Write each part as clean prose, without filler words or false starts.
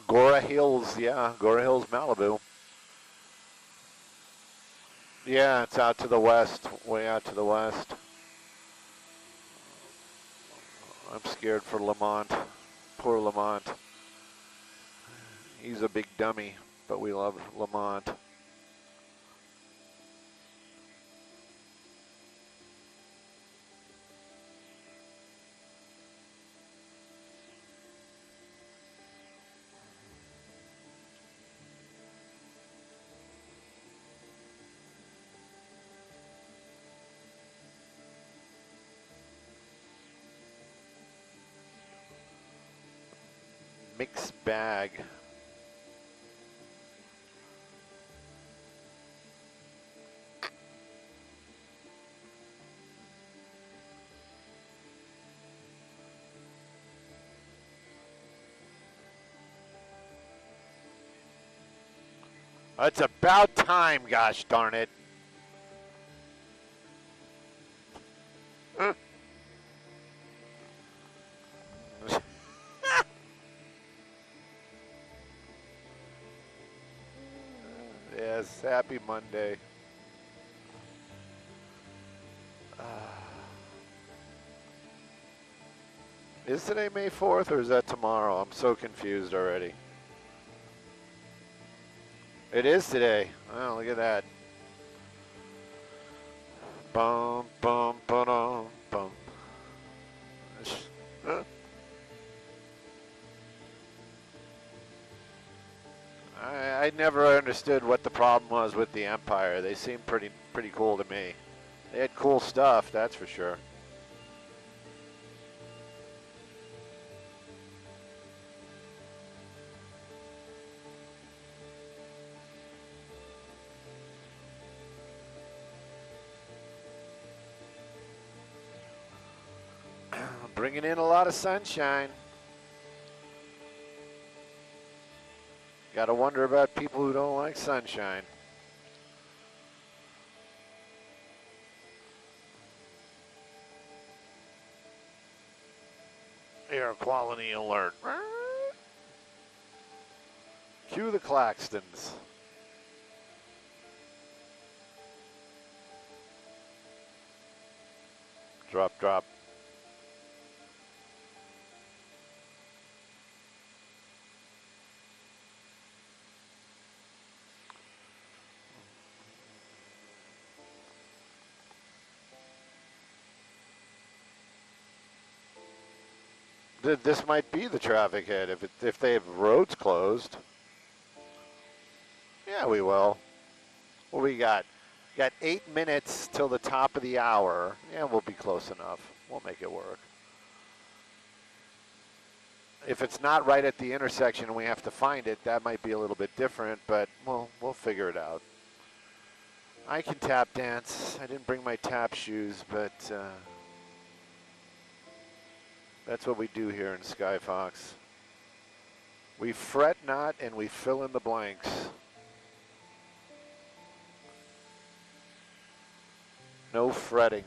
Gora Hills, yeah, Gora Hills, Malibu. Yeah, it's out to the west, way out to the west. I'm scared for Lamont. Poor Lamont. He's a big dummy, but we love Lamont. Mixed bag. It's about time, gosh darn it. Yes, happy Monday. Is today May 4th or is that tomorrow? I'm so confused already. It is today. Oh, look at that. Bum, bum, ba-dum, bum. I never understood what the problem was with the Empire. They seemed pretty cool to me. They had cool stuff, that's for sure. Bringing in a lot of sunshine. Gotta wonder about people who don't like sunshine. Air quality alert. Cue the Claxtons. Drop, drop. This might be the traffic head if they have roads closed. Yeah, we will. What we got? Got 8 minutes till the top of the hour. Yeah, we'll be close enough. We'll make it work. If it's not right at the intersection and we have to find it, that might be a little bit different, but we'll figure it out. I can tap dance. I didn't bring my tap shoes, but that's what we do here in Skyfox. We fret not and we fill in the blanks. No fretting.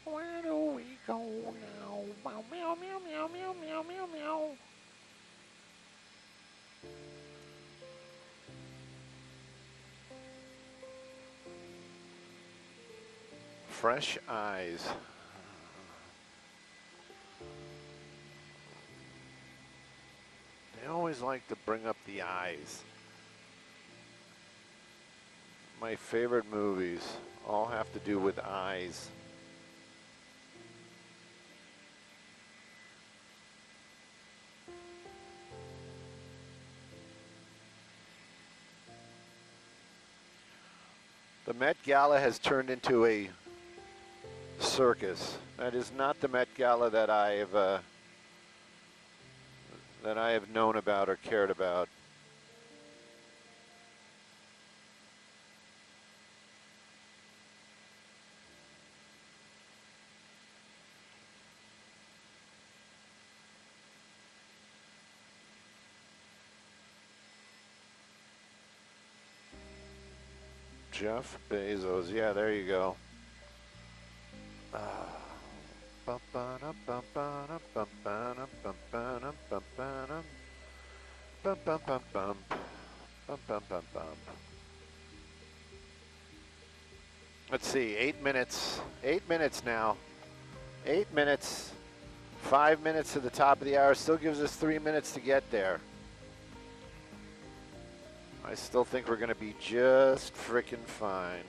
Where do we go now? Meow, meow, meow, meow, meow, meow, meow, meow. Fresh eyes. They always like to bring up the eyes. My favorite movies all have to do with eyes. The Met Gala has turned into a circus. That is not the Met Gala that I have known about or cared about. Jeff Bezos. Yeah, there you go. Let's see, 8 minutes. 8 minutes now. 8 minutes. 5 minutes to the top of the hour. Still gives us 3 minutes to get there. I still think we're going to be just frickin' fine.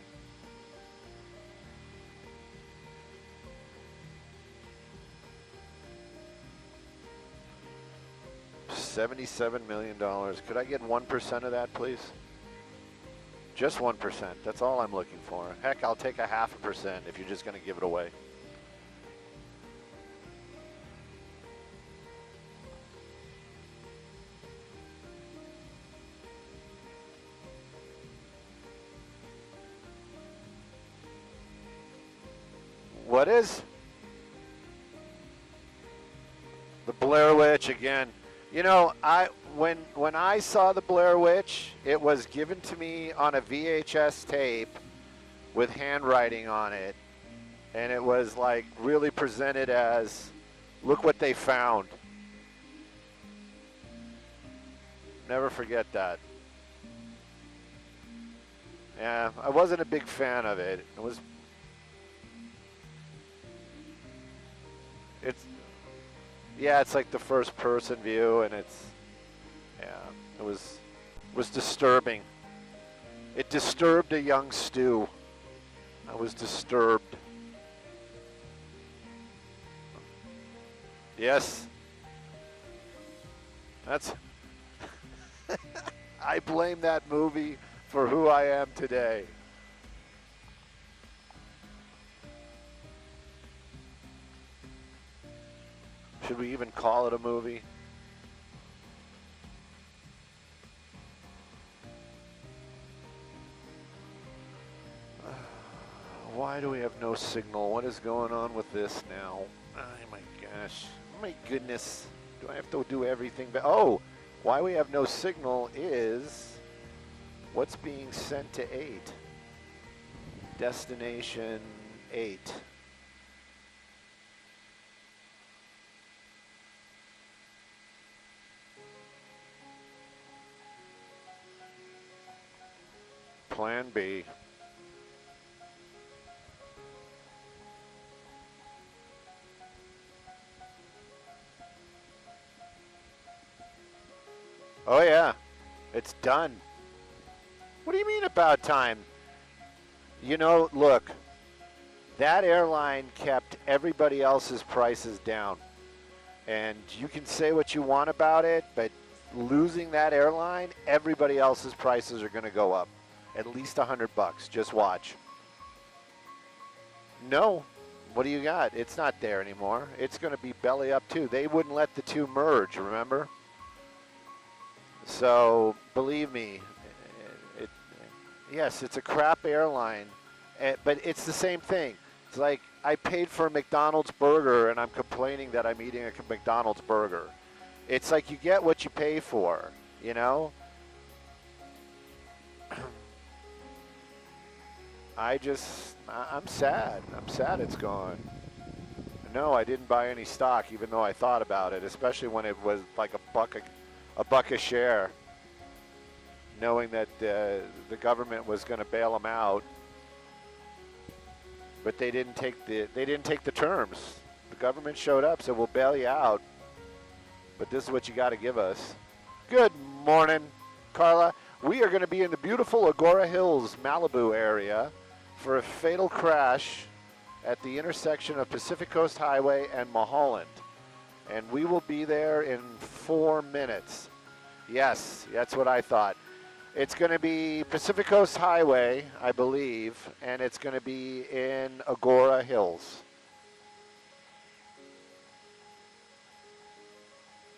$77 million. Could I get 1% of that, please? Just 1%. That's all I'm looking for. Heck, I'll take a 0.5% if you're just going to give it away. What is? The Blair Witch again. You know, when I saw the Blair Witch, it was given to me on a VHS tape with handwriting on it, and it was like really presented as, look what they found. Never forget that. Yeah, I wasn't a big fan of it. It's like the first person view, and it was disturbing. It disturbed a young Stu. I was disturbed. Yes. That's I blame that movie for who I am today. Should we even call it a movie? Why do we have no signal? What is going on with this now? Oh my gosh. My goodness. Do I have to do everything? Oh, why we have no signal is what's being sent to 8. Destination 8. Plan B. Oh yeah, it's done. What do you mean about time? You know, look, that airline kept everybody else's prices down. And you can say what you want about it, but losing that airline, everybody else's prices are going to go up. At least $100. Just watch. No. What do you got? It's not there anymore. It's going to be belly up too. They wouldn't let the two merge, remember? So, believe me, yes, it's a crap airline, but it's the same thing. It's like I paid for a McDonald's burger and I'm complaining that I'm eating a McDonald's burger. It's like you get what you pay for, you know? I'm sad. I'm sad it's gone. No, I didn't buy any stock, even though I thought about it, especially when it was like a buck a share, knowing that the government was going to bail them out. But they didn't take the terms. The government showed up, said we'll bail you out, but this is what you got to give us. Good morning, Carla. We are going to be in the beautiful Agora Hills, Malibu area for a fatal crash at the intersection of Pacific Coast Highway and Mulholland. And we will be there in 4 minutes. Yes, that's what I thought. It's going to be Pacific Coast Highway, I believe, and it's going to be in Agora Hills.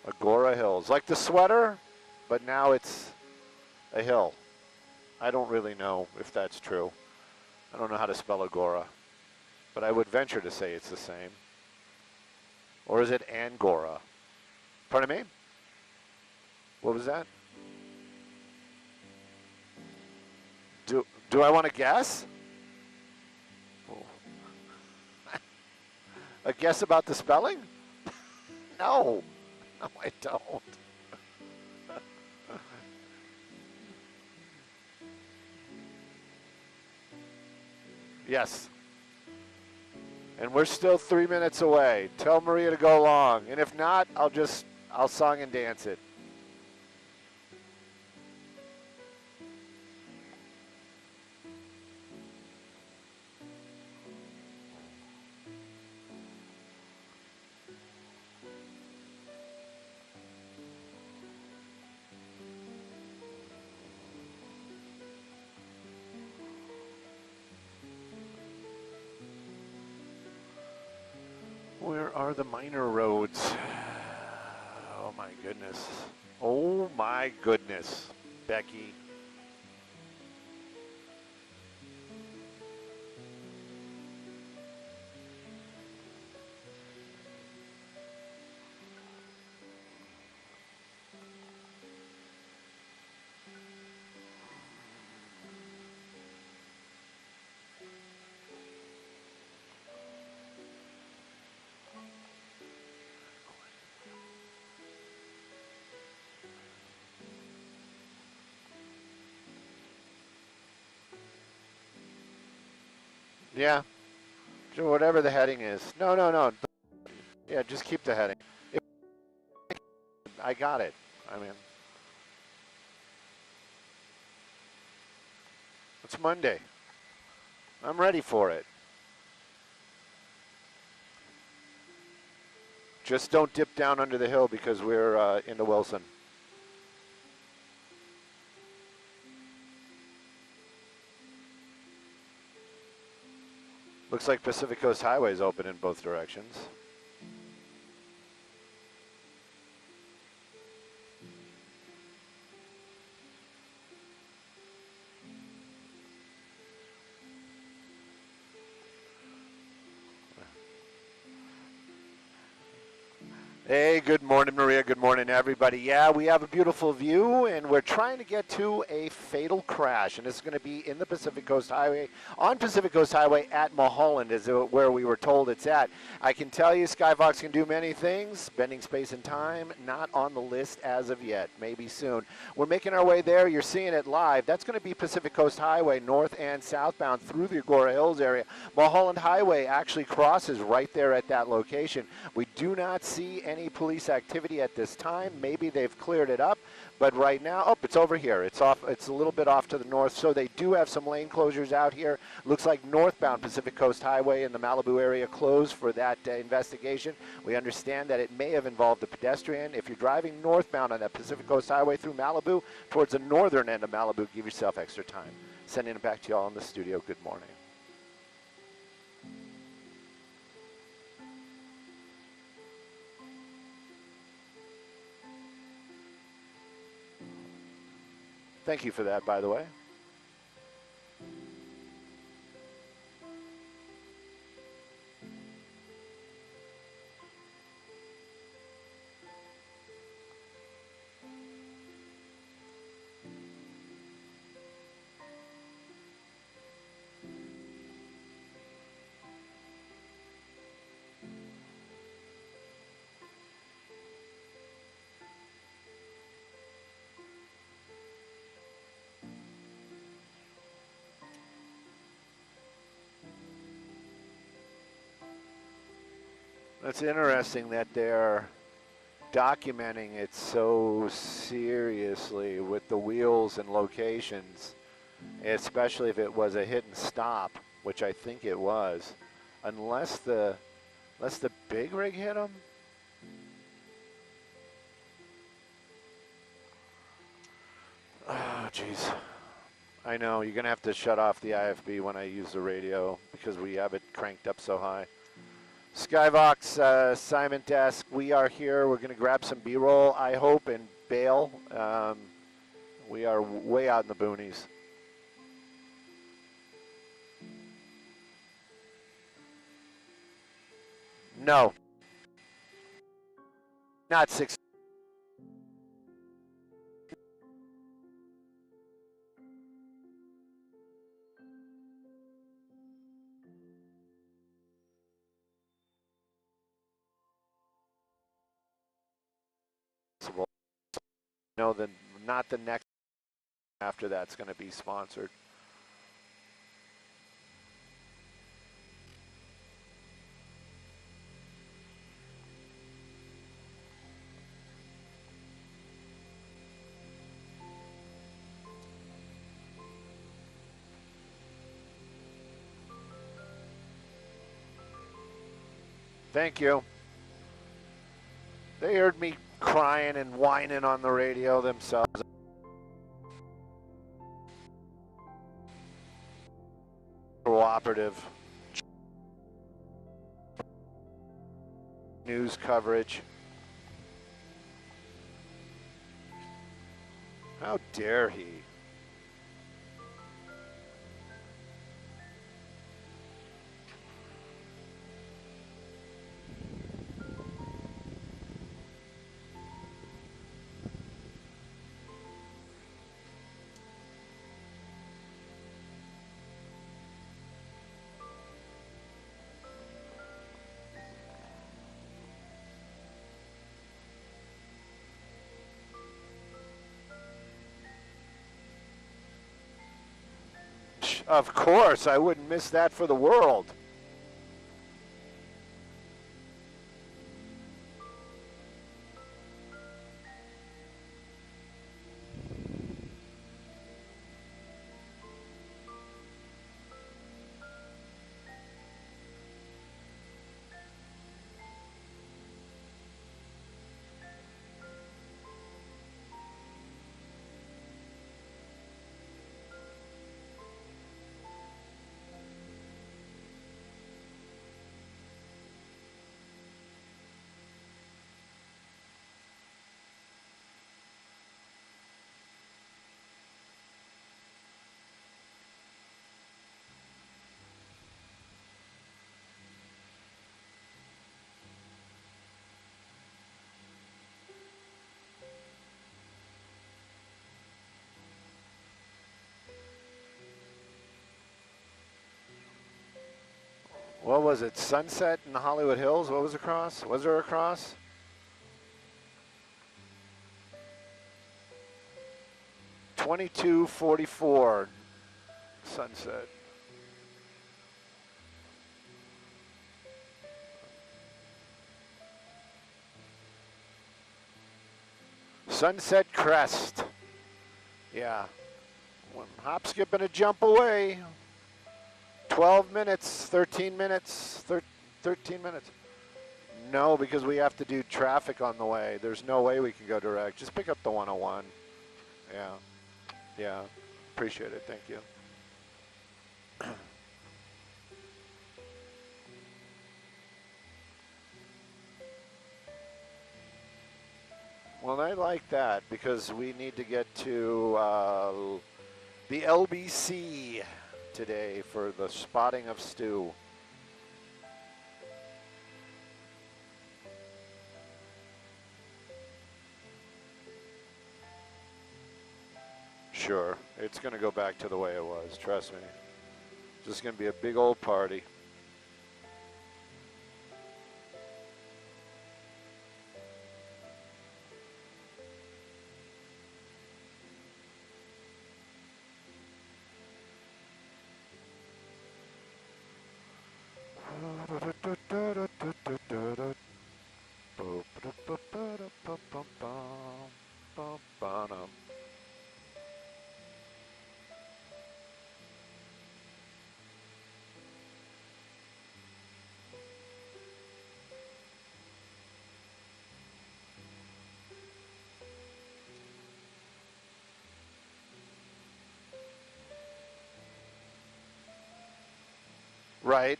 Agora Hills. Like the sweater, but now it's a hill. I don't really know if that's true. I don't know how to spell Agora, but I would venture to say it's the same. Or is it Angora? Pardon me? What was that? Do I want to guess? A guess about the spelling? No. No, I don't. Yes. And we're still 3 minutes away. Tell Maria to go along. And if not, I'll song and dance it. Where are the minor roads? Oh my goodness. Oh my goodness, Becky. Yeah, sure, whatever the heading is. No, no, no. Yeah, just keep the heading. I got it. I mean, it's Monday. I'm ready for it. Just don't dip down under the hill because we're into Wilson. Looks like Pacific Coast Highway is open in both directions. Hey, good morning, Maria. Good morning, everybody. Yeah, we have a beautiful view, and we're trying to get to a fatal crash, and it's going to be in the Pacific Coast Highway, on Pacific Coast Highway at Mulholland is where we were told it's at. I can tell you Skyfox can do many things, bending space and time, not on the list as of yet, maybe soon. We're making our way there. You're seeing it live. That's going to be Pacific Coast Highway, north and southbound through the Agora Hills area. Mulholland Highway actually crosses right there at that location. We do not see any police activity at this time. Maybe they've cleared it up, but right now, oh, it's over here. It's off. It's a little bit off to the north, so they do have some lane closures out here. Looks like northbound Pacific Coast Highway in the Malibu area closed for that investigation. We understand that it may have involved a pedestrian. If you're driving northbound on that Pacific Coast Highway through Malibu, towards the northern end of Malibu, give yourself extra time. Sending it back to you all in the studio. Good morning. Thank you for that, by the way. It's interesting that they're documenting it so seriously with the wheels and locations, especially if it was a hit and stop, which I think it was, unless the big rig hit them. Oh, jeez. I know, you're going to have to shut off the IFB when I use the radio because we have it cranked up so high. Skyvox, Simon Desk, we are here. We're going to grab some B-roll, I hope, and bail. We are way out in the boonies. No. Not 6. No, not the next after that's going to be sponsored. Thank you. They heard me crying and whining on the radio themselves. Cooperative news coverage. How dare he? Of course, I wouldn't miss that for the world. What was it? Sunset in the Hollywood Hills? What was across? Was there a cross? $22.44 Sunset. Sunset Crest. Yeah. One hop, skip, and a jump away. 12 minutes, 13 minutes, 13 minutes. No, because we have to do traffic on the way. There's no way we can go direct. Just pick up the 101. Yeah. Yeah. Appreciate it. Thank you. Well, I like that because we need to get to the LBC today for the spotting of Stu. Sure, it's going to go back to the way it was, trust me. It's just going to be a big old party. Right.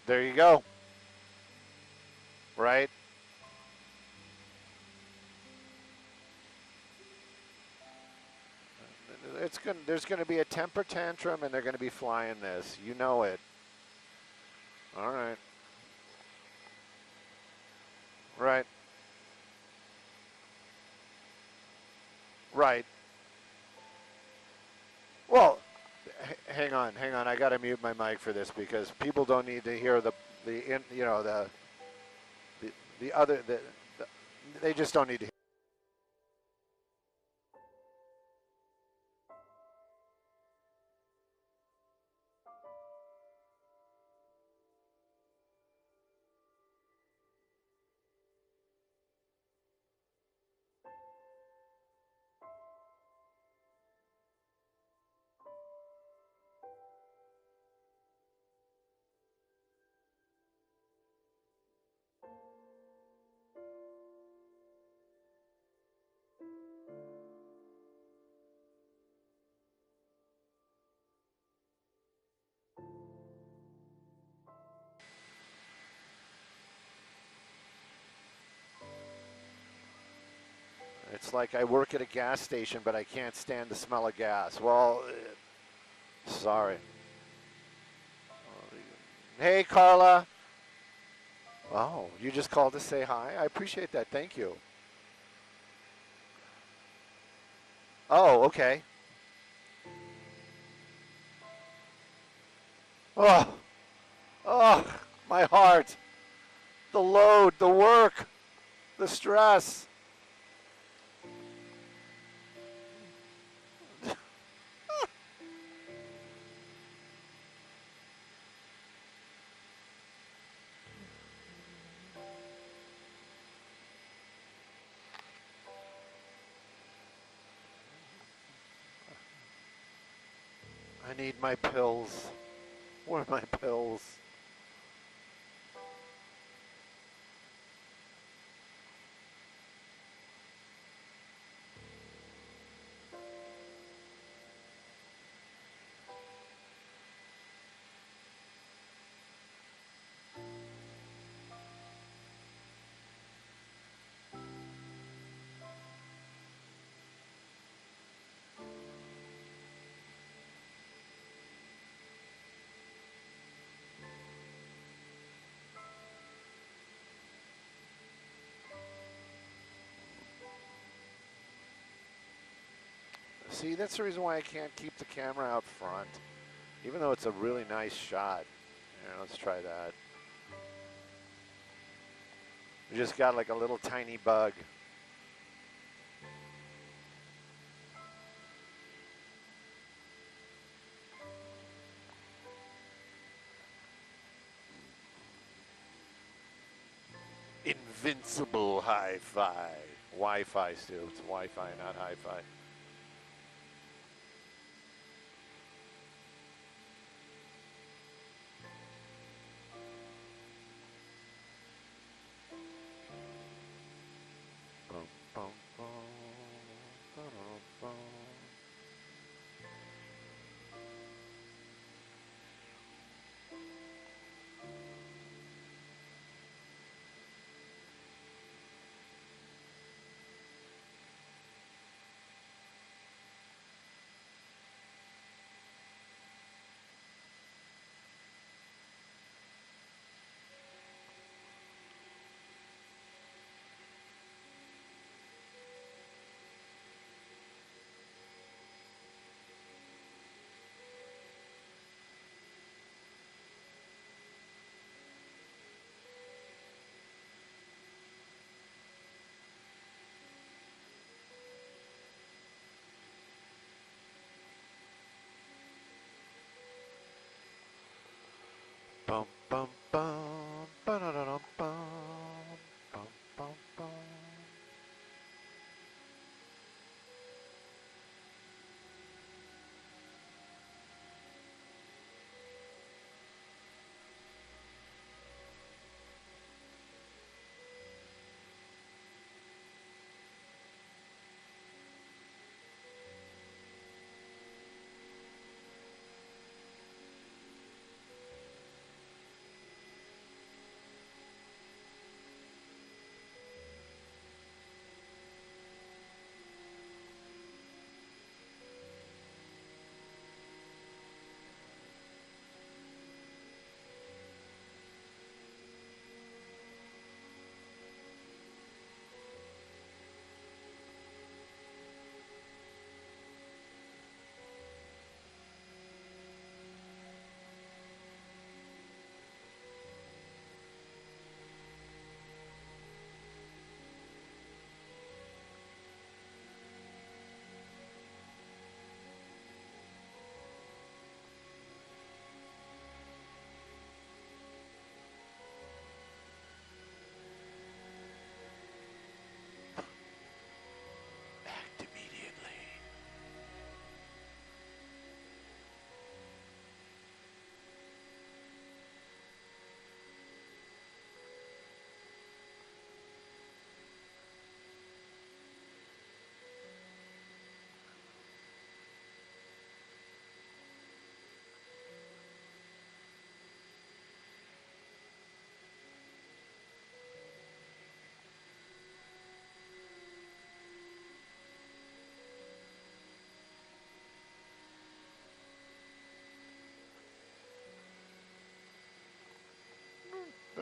There you go. Right. There's going to be a temper tantrum and they're going to be flying this. You know it. All right. Right. Right. Well, hang on. I got to mute my mic for this because people don't need to hear they just don't need to hear. It's like I work at a gas station, but I can't stand the smell of gas. Well, sorry. Hey, Carla. Oh, you just called to say hi? I appreciate that. Thank you. Oh, okay. Oh, oh, my heart. The load, the work, the stress. I need my pills. Where are my pills? See, that's the reason why I can't keep the camera out front, even though it's a really nice shot. Here, let's try that. We just got like a little tiny bug. Invincible hi-fi. Wi-Fi still. It's Wi-Fi, not hi-fi. Bum bum bum ba-da-da-dum bum bum bum bum.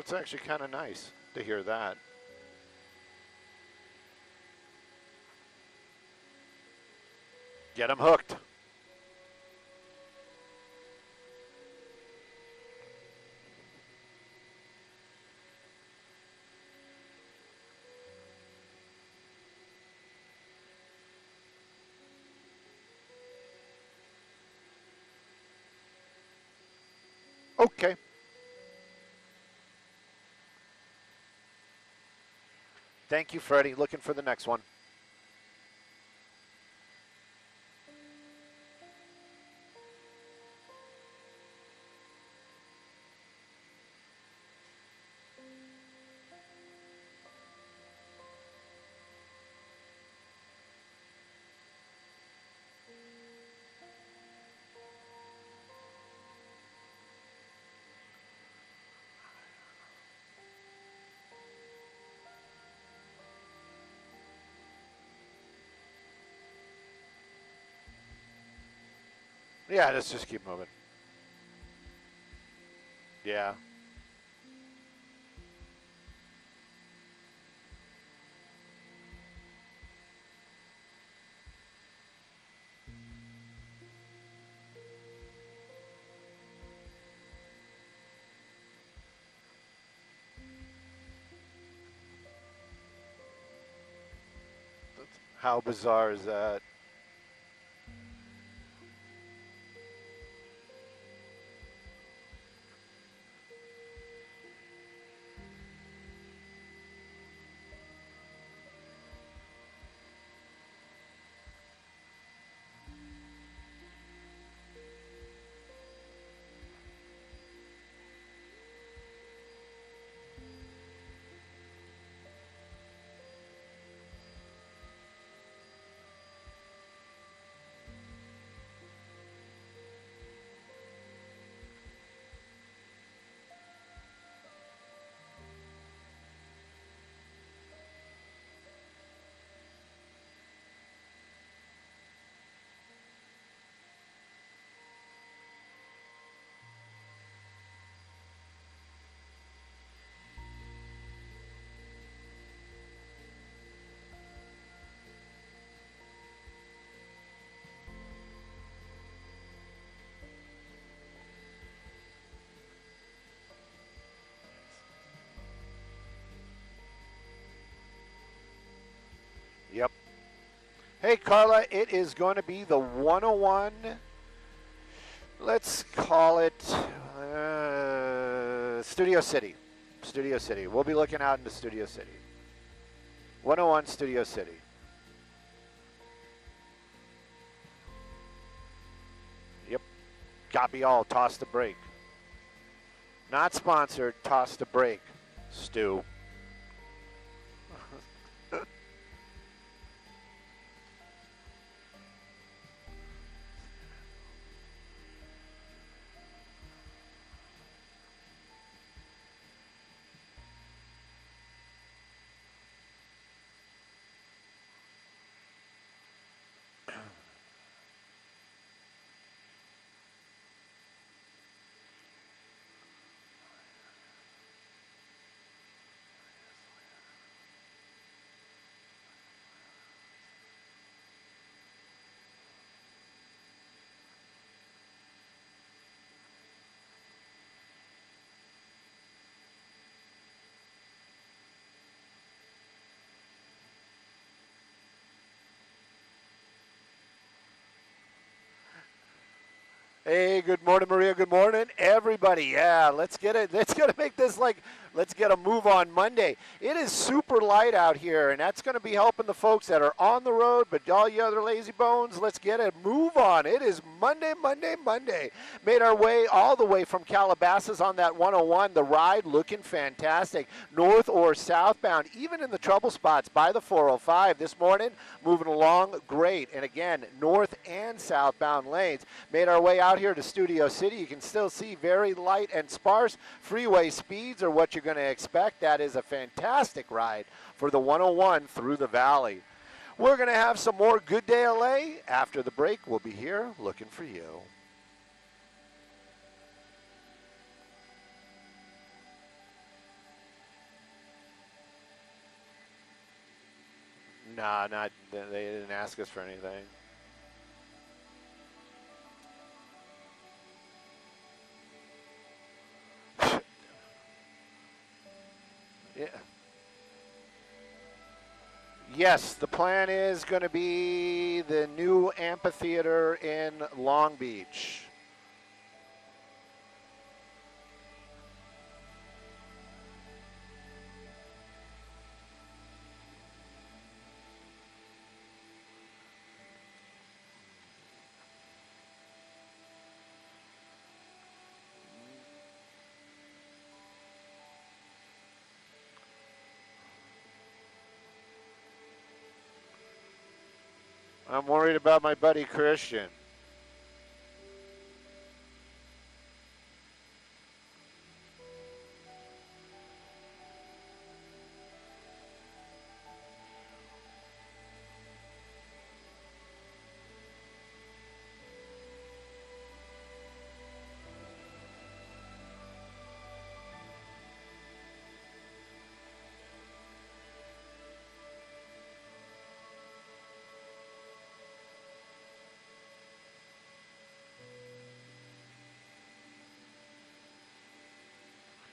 That's actually kind of nice to hear that. Get them hooked. Okay. Thank you, Freddie. Looking for the next one. Yeah, let's just keep moving. Yeah. How bizarre is that? Yep. Hey, Carla, it is going to be the 101. Let's call it Studio City. Studio City. We'll be looking out into Studio City. 101 Studio City. Yep. Copy all. Toss the break. Not sponsored. Toss the break. Stu. Hey, good morning, Maria. Good morning, everybody. Yeah, let's get it. Let's get to make this like, let's get a move on Monday. It is super light out here, and that's going to be helping the folks that are on the road, but all you other lazy bones, let's get a move on. It is Monday, Monday, Monday. Made our way all the way from Calabasas on that 101. The ride looking fantastic, north or southbound, even in the trouble spots by the 405 this morning, moving along great. And again, north and southbound lanes. Made our way out here to Studio City. You can still see very light and sparse. Freeway speeds are what you're going to expect. That is a fantastic ride for the 101 through the valley. We're going to have some more Good Day LA. After the break, we'll be here looking for you. Nah, not. They didn't ask us for anything. Yeah. Yes, the plan is going to be the new amphitheater in Long Beach. I'm worried about my buddy Christian.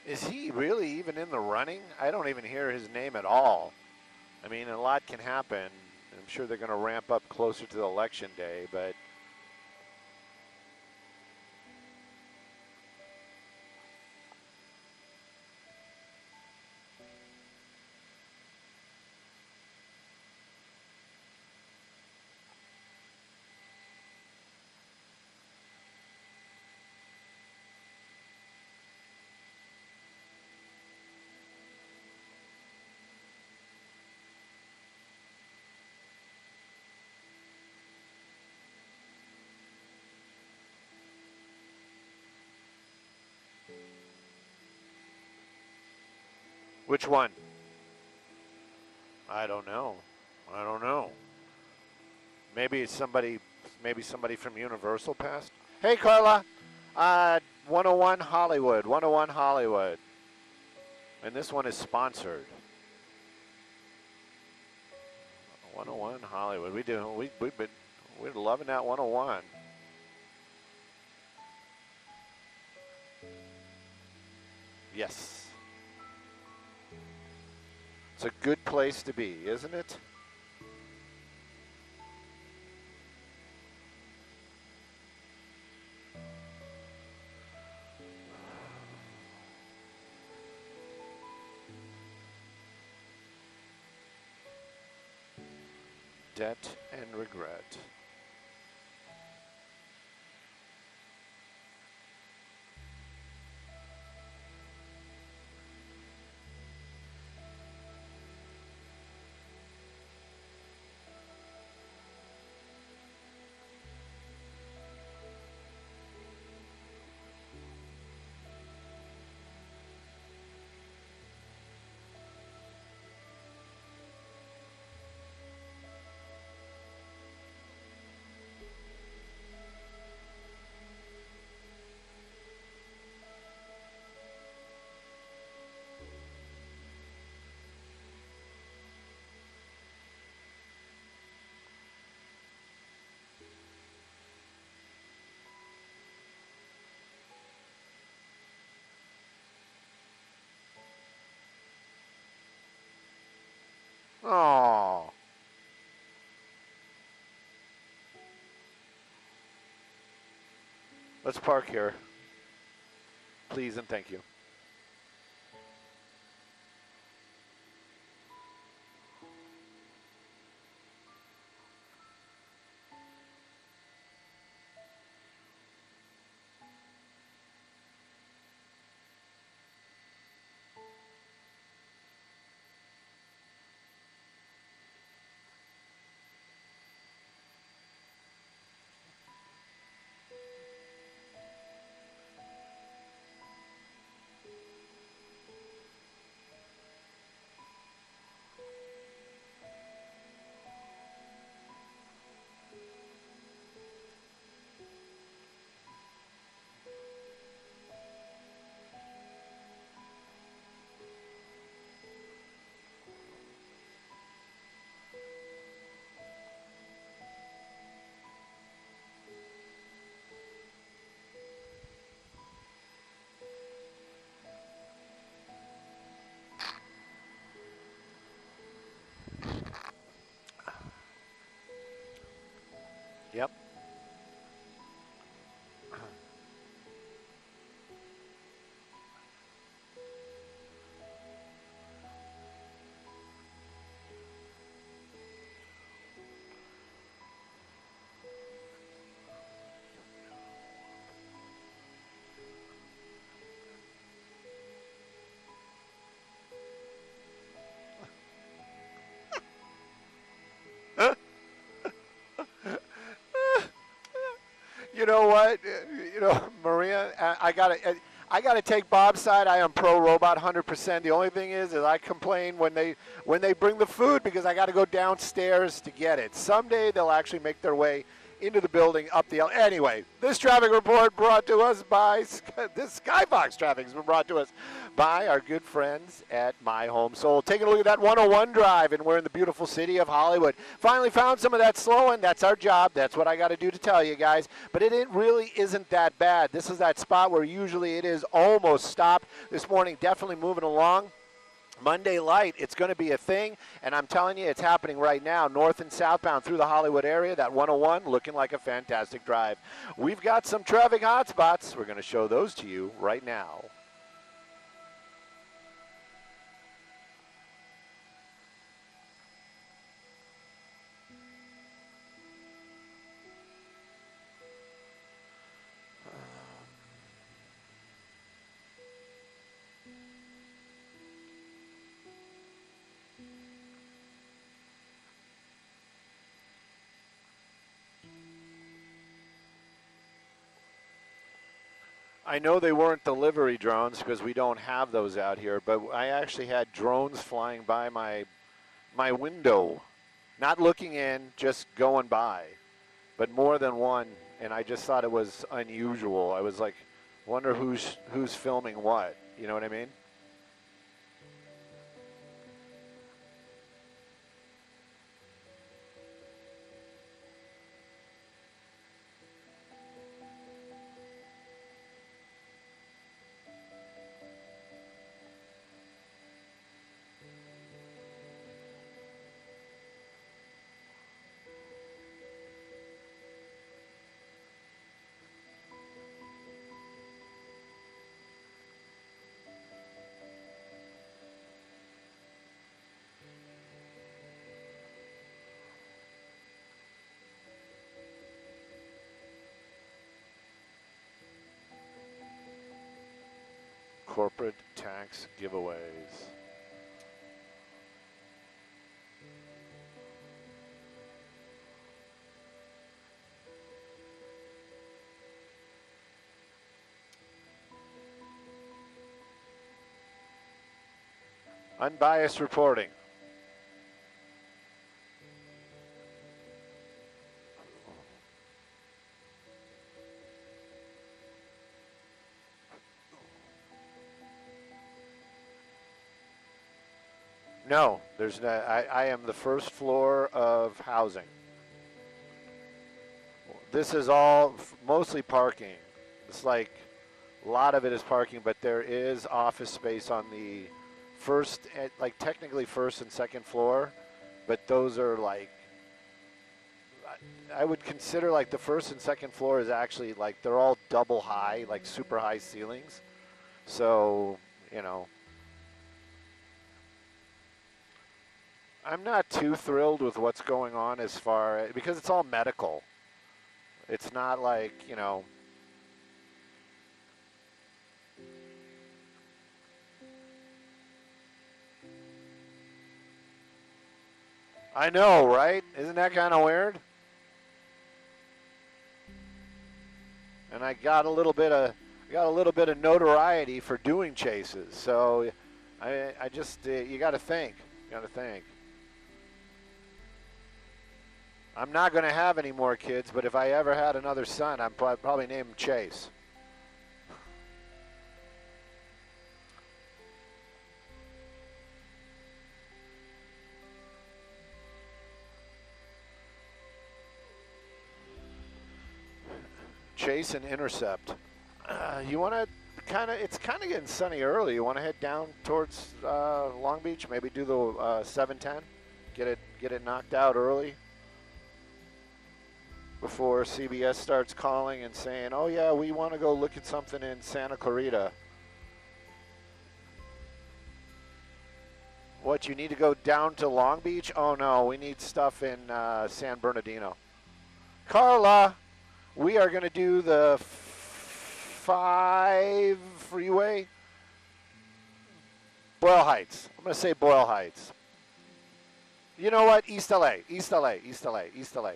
Is he really even in the running? I don't even hear his name at all. I mean, a lot can happen. I'm sure they're going to ramp up closer to the election day, but which one? I don't know. I don't know. Maybe somebody from Universal passed. Hey, Carla. 101 Hollywood. 101 Hollywood. And this one is sponsored. 101 Hollywood. We're loving that 101. Yes. It's a good place to be, isn't it? Debt and regret. Oh. Let's park here. Please and thank you. Yep. You know what? You know, Maria, I gotta take Bob's side. I am pro robot 100%. The only thing is I complain when they bring the food because I got to go downstairs to get it. Someday they'll actually make their way into the building, up the Anyway, this traffic report brought to us by, this Skyfox traffic has been brought to us by our good friends at My Home Sold. Taking a look at that 101 drive, and we're in the beautiful city of Hollywood. Finally found some of that slowing. That's our job. That's what I got to do to tell you guys. But it really isn't that bad. This is that spot where usually it is almost stopped. This morning, definitely moving along. Monday light, it's going to be a thing, and I'm telling you, it's happening right now, north and southbound through the Hollywood area. That 101 looking like a fantastic drive. We've got some traffic hotspots. We're going to show those to you right now. I know they weren't delivery drones because we don't have those out here, but I actually had drones flying by my window, not looking in, just going by, but more than one, and I just thought it was unusual. I was like, wonder who's filming what, you know what I mean? Corporate tax giveaways. Unbiased reporting. No, there's no, I am the first floor of housing. This is all mostly parking. It's like a lot of it is parking, but there is office space on the first, like technically first and second floor, but those are like, I would consider like the first and second floor is actually like they're all double high, like super high ceilings. So, you know, I'm not too thrilled with what's going on as far as, because it's all medical. It's not like, you know, I know, right? Isn't that kind of weird? And I got a little bit of notoriety for doing chases. So I just you got to think. You got to think. I'm not going to have any more kids, but if I ever had another son, I'd probably name him Chase. Chase and intercept. You want to it's kind of getting sunny early. You want to head down towards Long Beach, maybe do the 710, get it knocked out early. before CBS starts calling and saying, oh yeah, we want to go look at something in Santa Clarita. What, you need to go down to Long Beach? Oh no, we need stuff in San Bernardino. Carla, we are going to do the 5 freeway. Boyle Heights. I'm going to say Boyle Heights. You know what? East LA, East LA, East LA, East LA,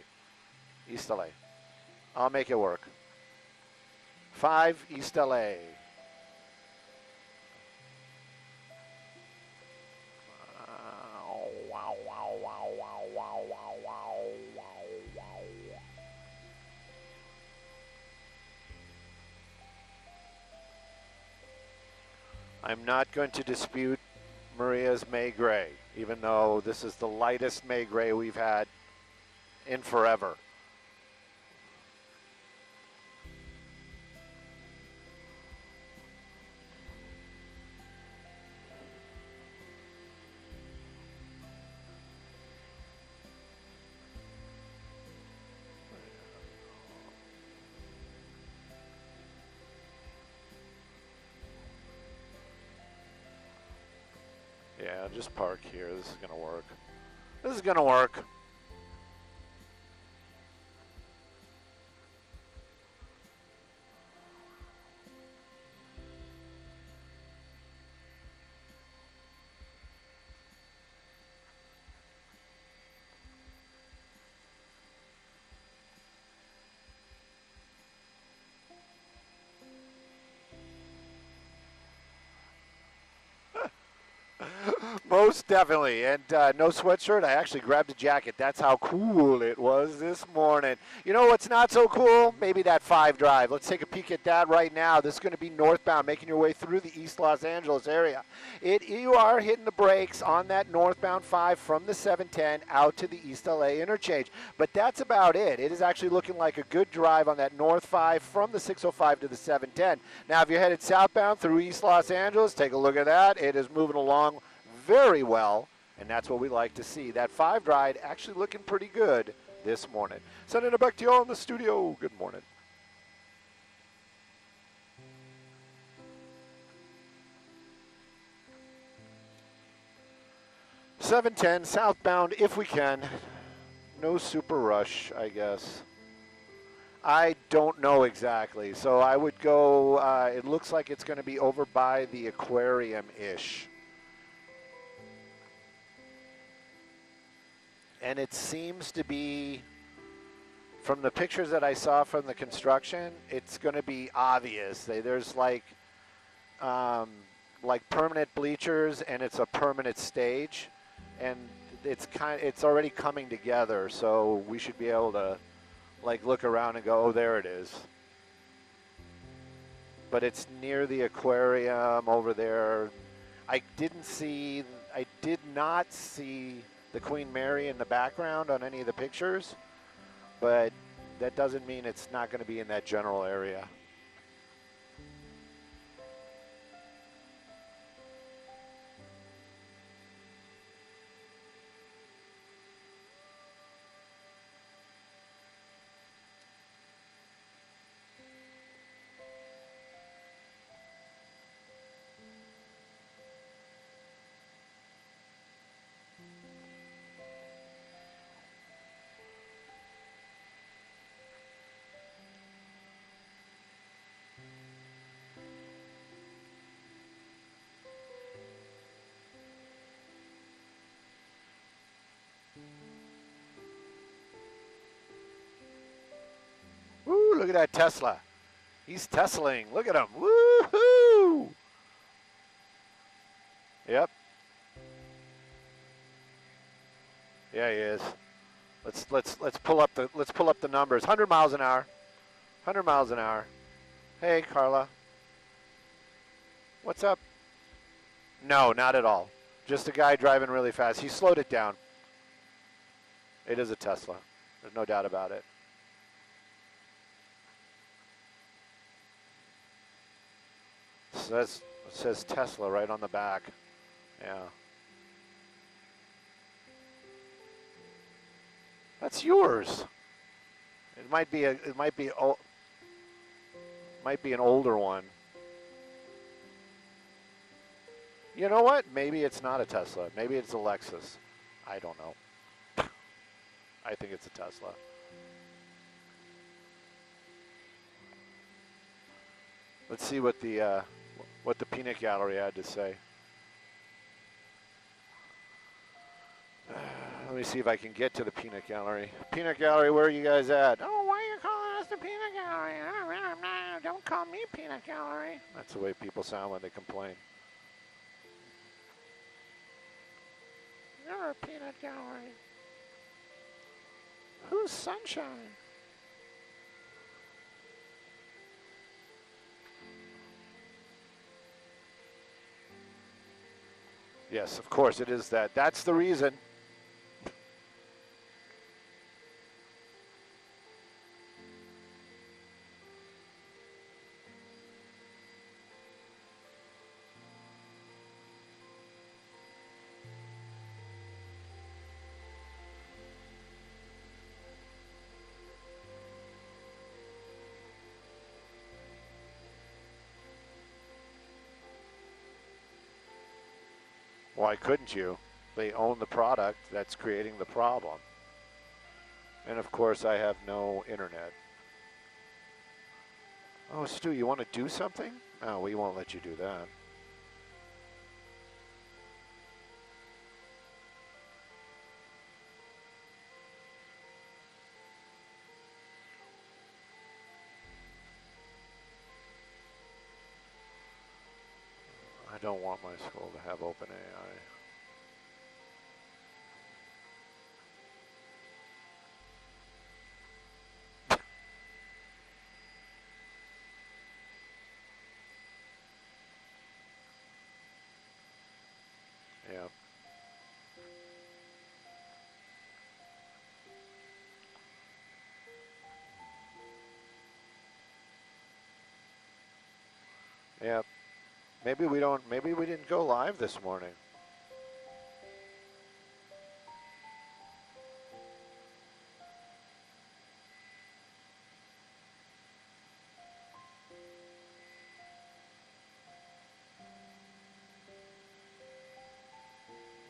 East LA. I'll make it work. 5 East LA. I'm not going to dispute Maria's May Gray, even though this is the lightest May Gray we've had in forever. Yeah, just park here. This is going to work. This is going to work. Most definitely, and no sweatshirt. I actually grabbed a jacket. That's how cool it was this morning. You know what's not so cool? Maybe that 5 drive. Let's take a peek at that right now. This is going to be northbound, making your way through the East Los Angeles area. You are hitting the brakes on that northbound 5 from the 710 out to the East LA interchange, but that's about it. It is actually looking like a good drive on that north 5 from the 605 to the 710. Now, if you're headed southbound through East Los Angeles, take a look at that. It is moving along very well, and that's what we like to see. That 5 drive actually looking pretty good this morning. Sending it back to you all in the studio. Good morning. $710 southbound if we can. No super rush, I guess. I don't know exactly, so I would go, it looks like it's going to be over by the aquarium-ish. And it seems to be, from the pictures that I saw from the construction, it's going to be obvious. There's like permanent bleachers, and it's a permanent stage, and it's already coming together. So we should be able to like look around and go, oh, there it is. But it's near the aquarium over there. I did not see the Queen Mary in the background on any of the pictures, but that doesn't mean it's not going to be in that general area. Woo, look at that Tesla. He's Teslaing. Look at him. Woo-hoo! Yep. Yeah, he is. Let's pull up the numbers. 100 miles an hour. 100 miles an hour. Hey, Carla. What's up? No, not at all. Just a guy driving really fast. He slowed it down. It is a Tesla. There's no doubt about it. It says Tesla right on the back. Yeah. That's yours. might be an older one. You know what? Maybe it's not a Tesla. Maybe it's a Lexus. I don't know. I think it's a Tesla. Let's see what the peanut gallery had to say. Let me see if I can get to the peanut gallery. Peanut gallery, where are you guys at? Oh, why are you calling us the peanut gallery? Don't call me peanut gallery. That's the way people sound when they complain. You're a peanut gallery. Who's Sunshine? Yes, of course it is that. That's the reason. Why couldn't you? They own the product that's creating the problem. And of course, I have no internet. Oh, Stu, you want to do something? No, we won't let you do that. I don't want my school to have OpenAI. Yeah. Yeah. Maybe we didn't go live this morning.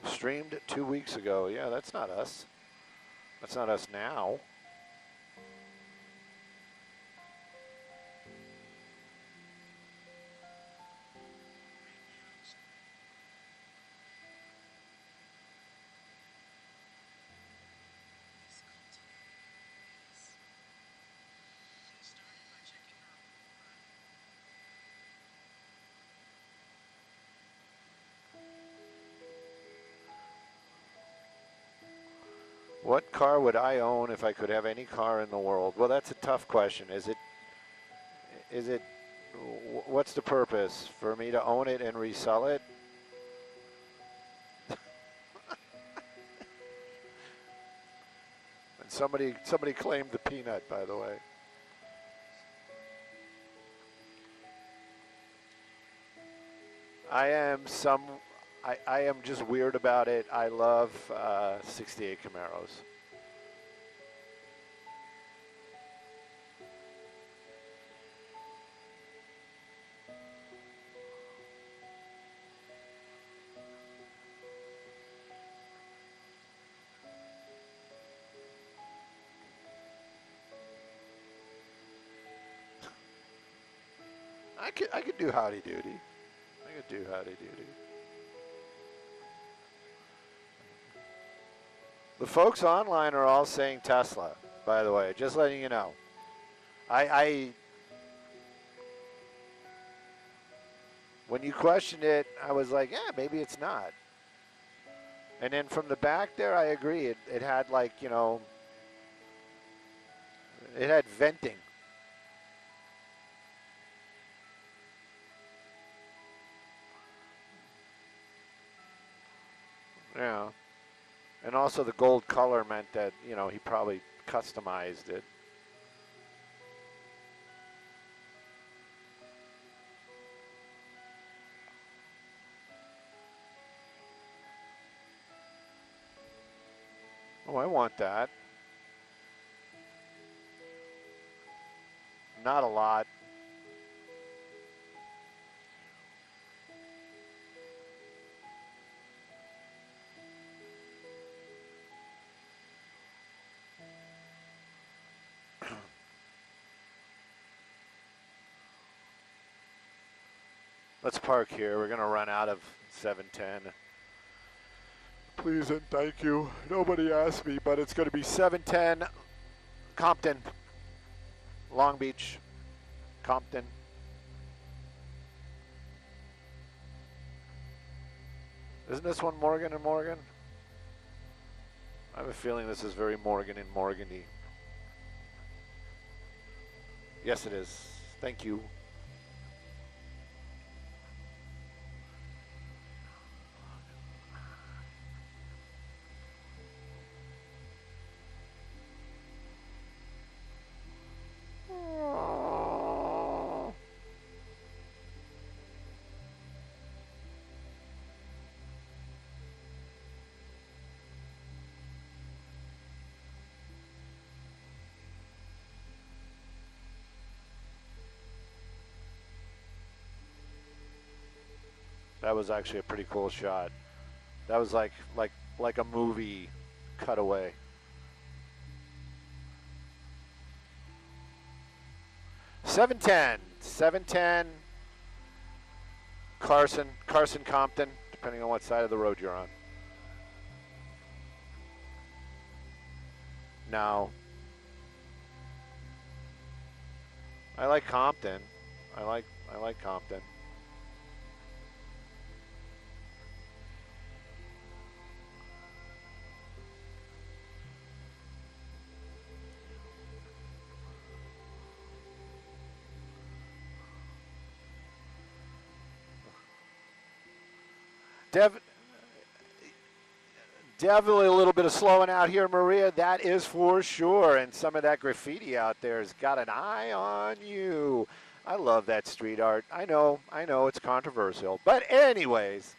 Streamed 2 weeks ago. Yeah, that's not us. That's not us now. What car would I own if I could have any car in the world? Well, that's a tough question. Is it, what's the purpose? For me to own it and resell it? And somebody claimed the peanut, by the way. I am just weird about it. I love 68 Camaros. I could do howdy doody. I could do howdy doody. The folks online are all saying Tesla, by the way, just letting you know. When you questioned it, I was like, yeah, maybe it's not. And then from the back there, I agree. It had like, you know, it had venting. Yeah. And also the gold color meant that, you know, he probably customized it. Oh, I want that. Not a lot. Let's park here. We're going to run out of 710. Please and thank you. Nobody asked me, but it's going to be 710 Compton, Long Beach, Compton. Isn't this one Morgan and Morgan? I have a feeling this is very Morgan and Morgan-y. Yes, it is. Thank you. That was actually a pretty cool shot. That was like a movie cutaway. Seven ten. Carson Compton, depending on what side of the road you're on. Now, I like Compton. I like Compton. Definitely a little bit of slowing out here, Maria. That is for sure. And some of that graffiti out there has got an eye on you. I love that street art. I know, it's controversial. But anyways,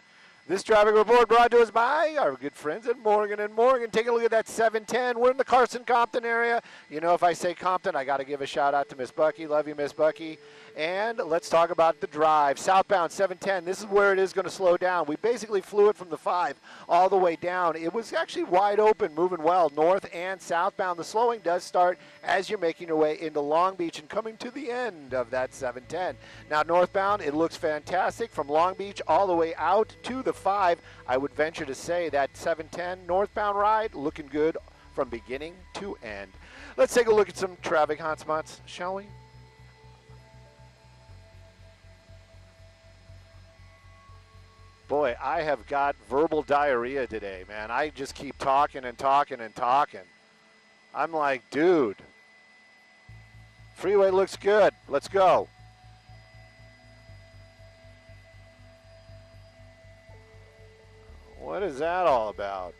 this traffic report brought to us by our good friends at Morgan & Morgan. Take a look at that 710. We're in the Carson-Compton area. You know, if I say Compton, I got to give a shout-out to Miss Bucky. Love you, Miss Bucky. And let's talk about the drive. Southbound 710, this is where it is going to slow down. We basically flew it from the 5 all the way down. It was actually wide open, moving well, north and southbound. The slowing does start as you're making your way into Long Beach and coming to the end of that 710. Now, northbound, it looks fantastic from Long Beach all the way out to the 5. I would venture to say that 710 northbound ride looking good from beginning to end. Let's take a look at some traffic hotspots, shall we? Boy, I have got verbal diarrhea today, man. I just keep talking and talking and talking. I'm like, dude, freeway looks good. Let's go. What is that all about?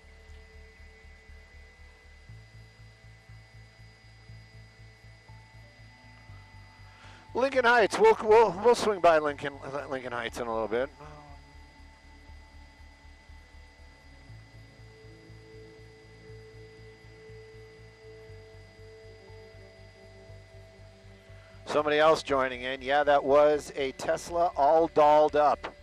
Lincoln Heights. We'll swing by Lincoln Heights in a little bit. Somebody else joining in. Yeah, that was a Tesla all dolled up.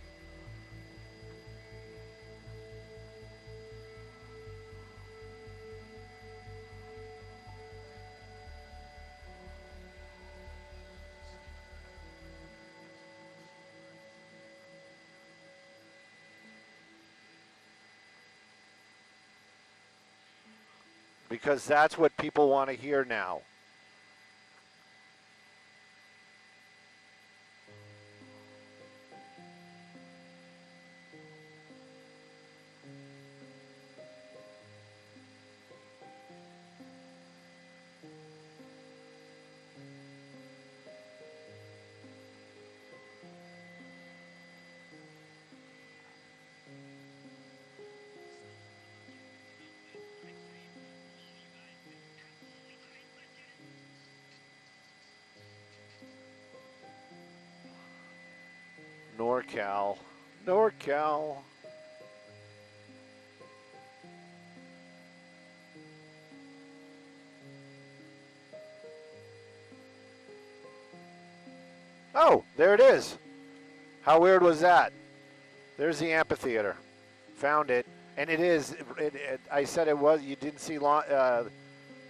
Because that's what people want to hear now. NorCal. Oh, there it is. How weird was that? There's the amphitheater. Found it. And it is, I said it was, you didn't see the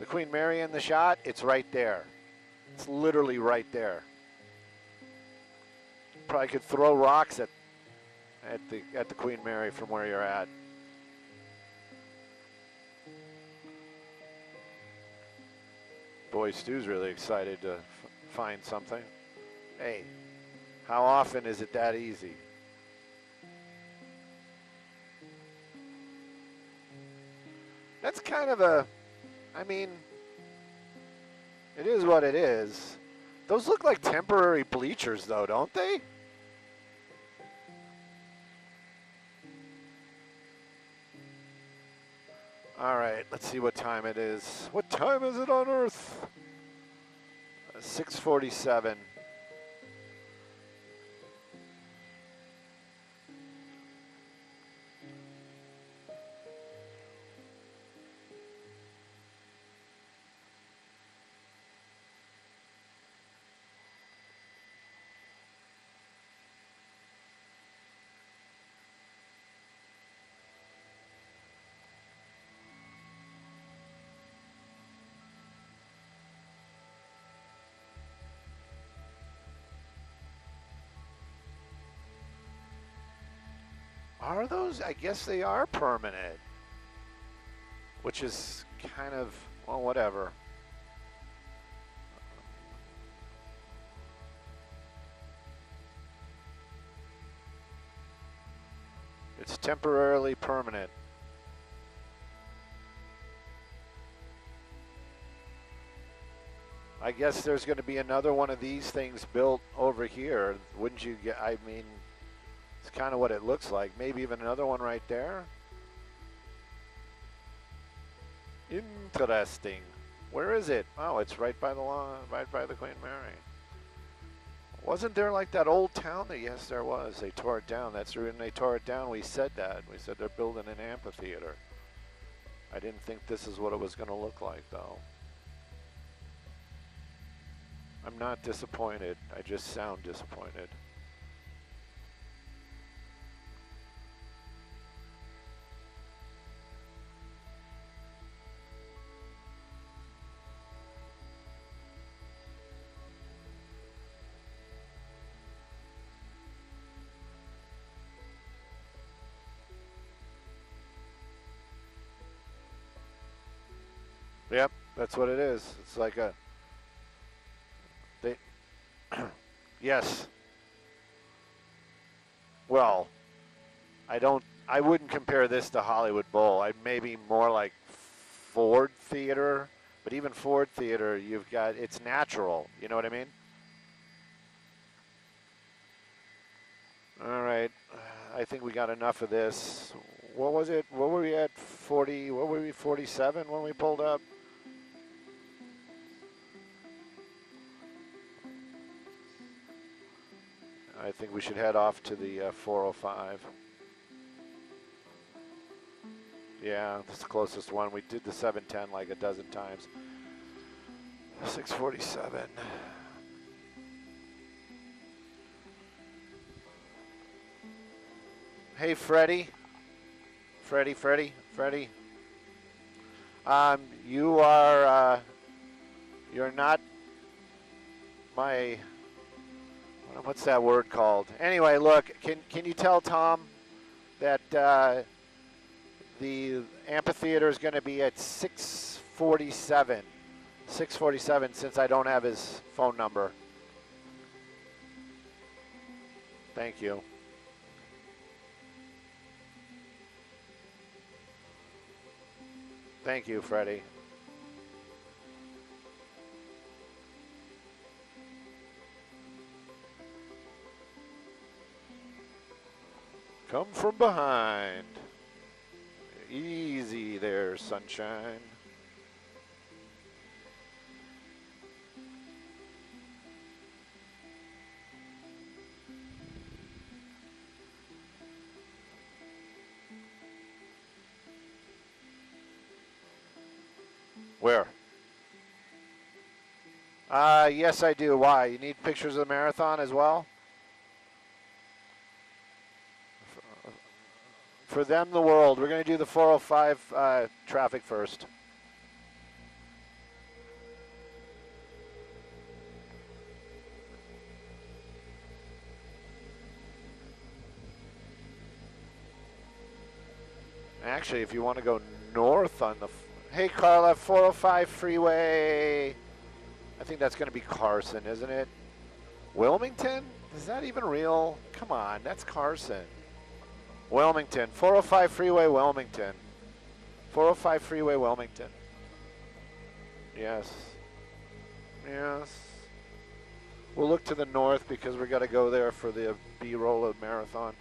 Queen Mary in the shot? It's right there. It's literally right there. Probably could throw rocks at the Queen Mary from where you're at. Boy, Stu's really excited to find something. Hey, how often is it that easy? That's kind of a, I mean, it is what it is. Those look like temporary bleachers though, don't they? All right, let's see what time it is. What time is it on Earth? 6:47. Are those? I guess they are permanent. Which is kind of, well, whatever. It's temporarily permanent. I guess there's going to be another one of these things built over here. Wouldn't you get, I mean, it's kind of what it looks like. Maybe even another one right there. Interesting. Where is it? Oh, it's right by the lawn, right by the Queen Mary. Wasn't there like that old town? Yes, there was. They tore it down. That's when they tore it down. We said that. We said they're building an amphitheater. I didn't think this is what it was going to look like, though. I'm not disappointed. I just sound disappointed. Yep, that's what it is. It's like a, they, yes. Well, I wouldn't compare this to Hollywood Bowl. I'd maybe more like Ford Theater, but even Ford Theater, you've got, it's natural. You know what I mean? All right, I think we got enough of this. What was it? What were we at? 40, what were we, 47 when we pulled up? I think we should head off to the 405. Yeah, that's the closest one. We did the 710 like a dozen times. 647. Hey, Freddie. Freddie. You are, you're not my, what's that word called? Anyway, look, can you tell Tom that the amphitheater is going to be at 6:47. 6:47 since I don't have his phone number. Thank you. Thank you, Freddie. Come from behind. Easy there, sunshine. Where? Yes, I do. Why? You need pictures of the marathon as well? For them, the world. We're going to do the 405 traffic first. Actually, if you want to go north on the... Hey, Carla, 405 freeway. I think that's going to be Carson, isn't it? Wilmington? Is that even real? Come on, that's Carson. Wilmington. 405 freeway, Wilmington. 405 freeway, Wilmington. Yes. Yes. We'll look to the north because we got to go there for the B-roll of marathon,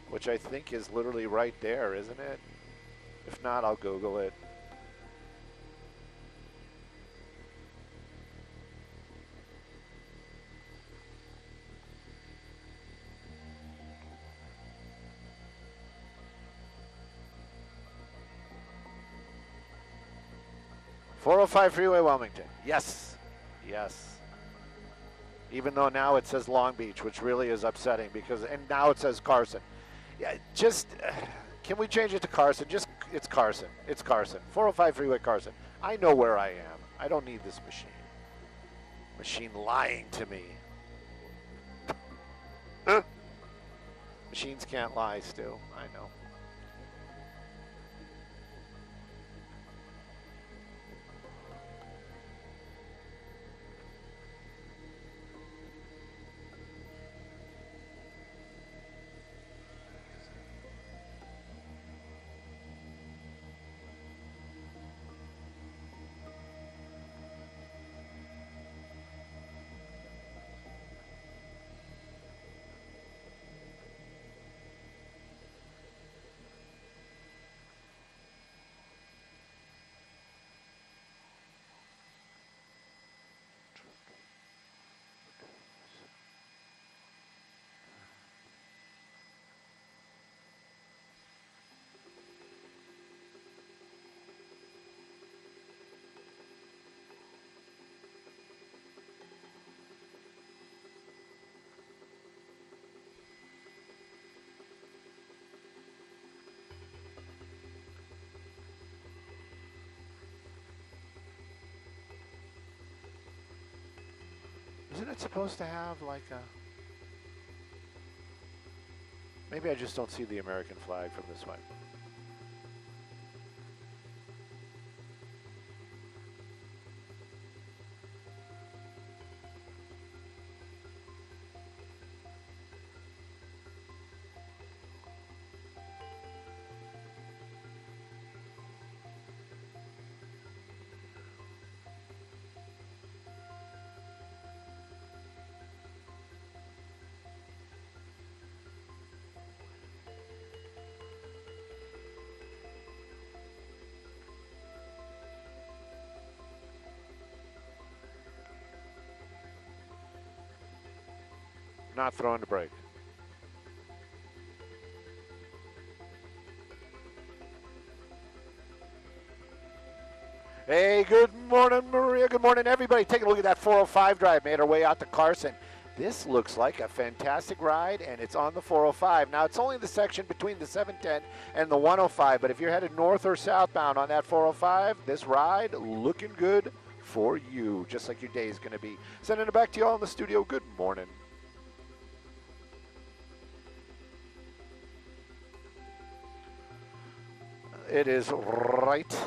which I think is literally right there, isn't it? If not, I'll Google it. .405 freeway, Wilmington. Yes. Yes. Even though now it says Long Beach, which really is upsetting because, and now it says Carson. Yeah, just, can we change it to Carson? Just, it's Carson. It's Carson. 405 freeway, Carson. I know where I am. I don't need this machine. Machine lying to me. Machines can't lie, Stu. I know. Isn't it supposed to have like a... Maybe I just don't see the American flag from this way. Not throwing the brake. Hey, good morning, Maria. Good morning, everybody. Take a look at that 405 drive. Made our way out to Carson. This looks like a fantastic ride, and it's on the 405. Now, it's only the section between the 710 and the 105, but if you're headed north or southbound on that 405, this ride looking good for you, just like your day is going to be. Sending it back to you all in the studio. Good morning. It is right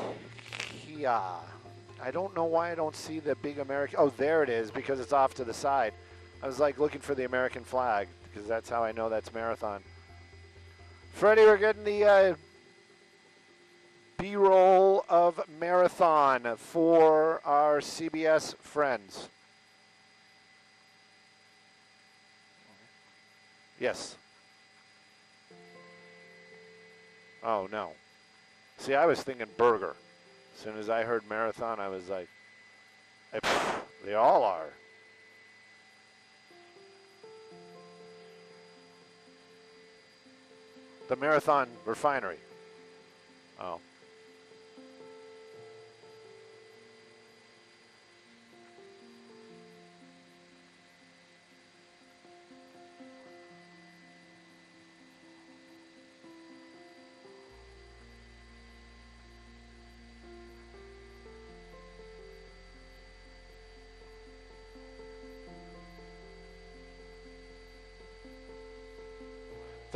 here. I don't know why I don't see the big American. Oh, there it is, because it's off to the side. I was like looking for the American flag, because that's how I know that's marathon. Freddie, we're getting the B-roll of marathon for our CBS friends. Yes. Oh, no. See, I was thinking burger. As soon as I heard marathon, I was like, they all are. The Marathon Refinery. Oh.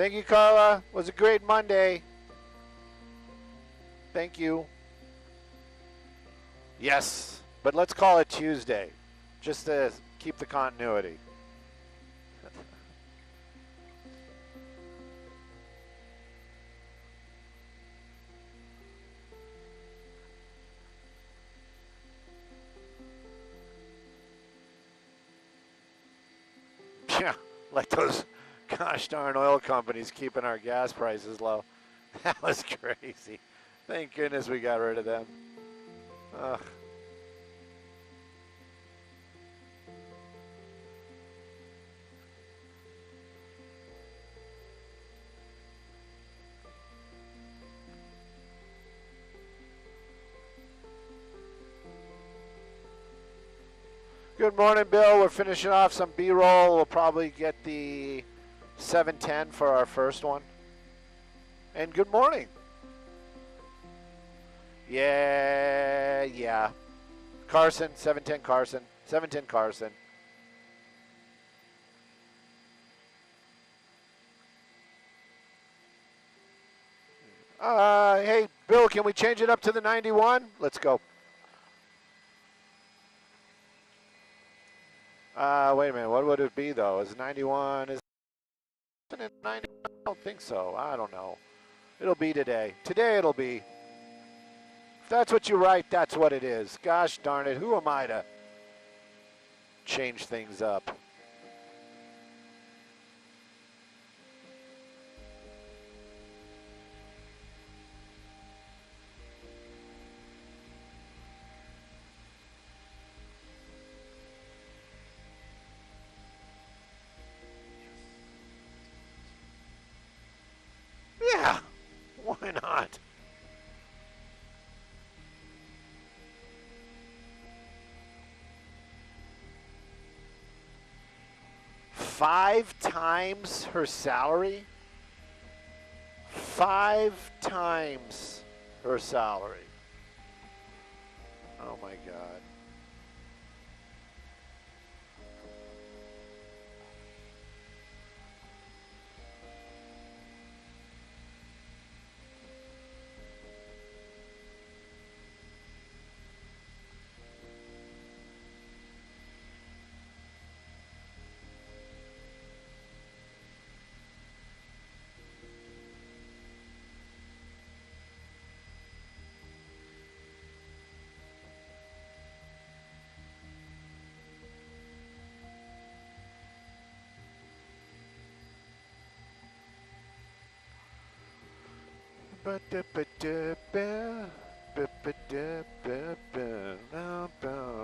Thank you, Carla. It was a great Monday. Thank you. Yes, but let's call it Tuesday, just to keep the continuity. Yeah, like those gosh darn oil companies keeping our gas prices low. That was crazy. Thank goodness we got rid of them. Ugh. Good morning, Bill. We're finishing off some B-roll. We'll probably get the 710 for our first one. And good morning. Yeah. Carson, 710 Carson. 710 Carson. Hey, Bill, can we change it up to the 91? Let's go. Wait a minute. What would it be, though? Is 91? Is it 90? I don't think so. I don't know. It'll be today. Today it'll be. If that's what you write, that's what it is. Gosh darn it. Who am I to change things up? Yeah. Why not? Five times her salary? 5 times her salary. Oh my God.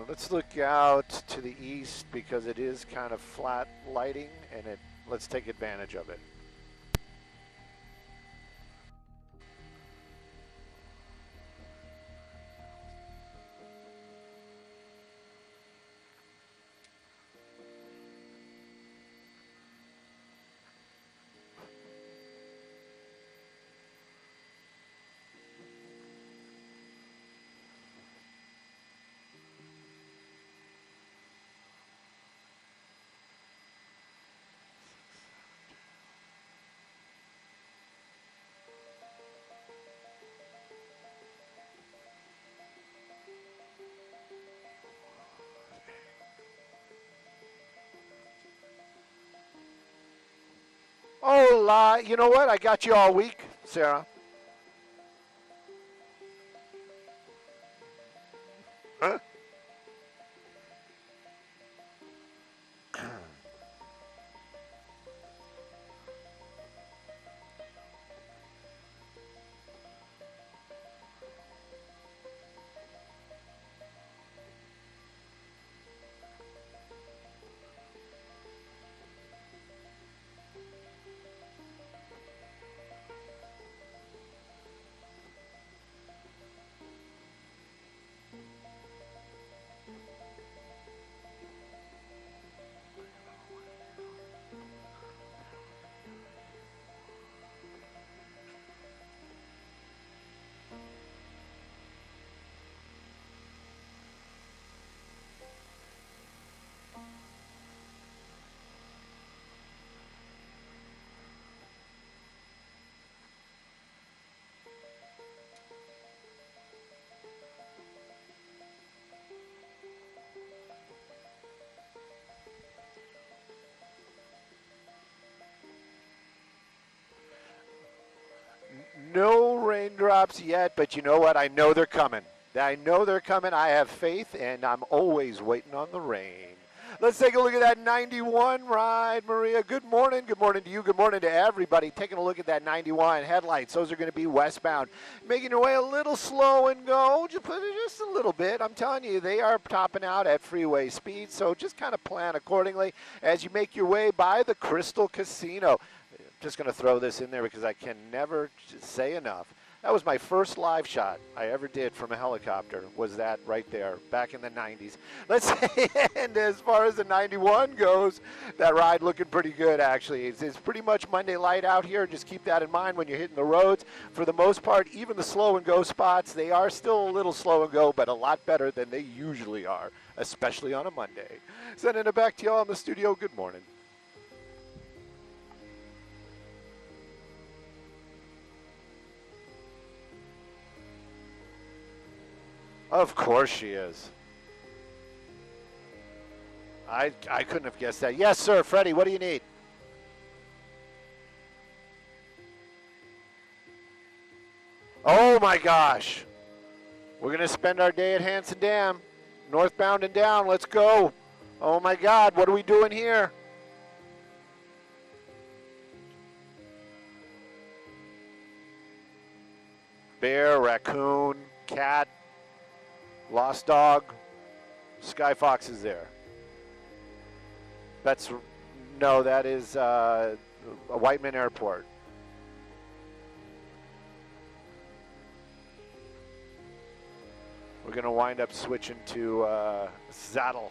Let's look out to the east because it is kind of flat lighting, and let's take advantage of it. Oh, you know what? I got you all week, Sarah. Huh? no raindrops yet, but you know what? I know they're coming. I know they're coming. I have faith, and I'm always waiting on the rain. Let's take a look at that 91 ride, Maria. Good morning. Good morning to you. Good morning to everybody. Taking a look at that 91 headlights. Those are going to be westbound. Making your way a little slow and go. Just a little bit. I'm telling you, they are topping out at freeway speed, so just kind of plan accordingly as you make your way by the Crystal Casino. Just going to throw this in there because I can never say enough. That was my first live shot I ever did from a helicopter, was that right there, back in the 90s. Let's say, and as far as the 91 goes, that ride looking pretty good, actually. It's pretty much Monday light out here. Just keep that in mind when you're hitting the roads. For the most part, even the slow and go spots, they are still a little slow and go, but a lot better than they usually are, especially on a Monday. Sending it back to y'all in the studio. Good morning. Of course she is. I couldn't have guessed that. Yes, sir. Freddie, what do you need? Oh, my gosh. We're going to spend our day at Hanson Dam. Northbound and down. Let's go. Oh, my God. What are we doing here? Bear, raccoon, cat. Lost dog, Sky Fox is there. That is a Whiteman Airport. We're going to wind up switching to Saddle.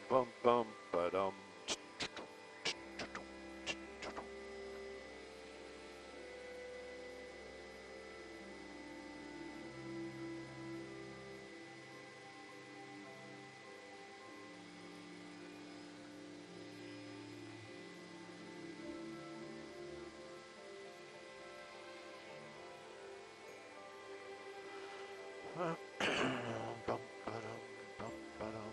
Bum bum ba-dum. Bum, ba-dum, bum, ba-dum.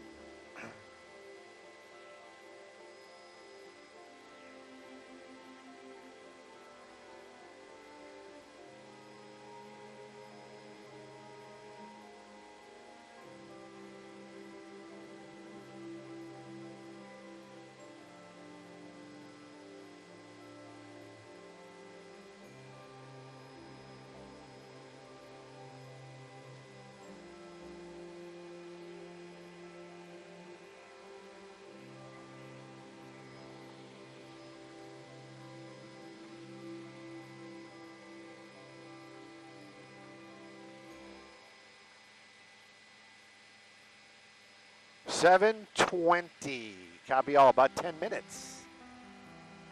7:20. Copy all. About 10 minutes.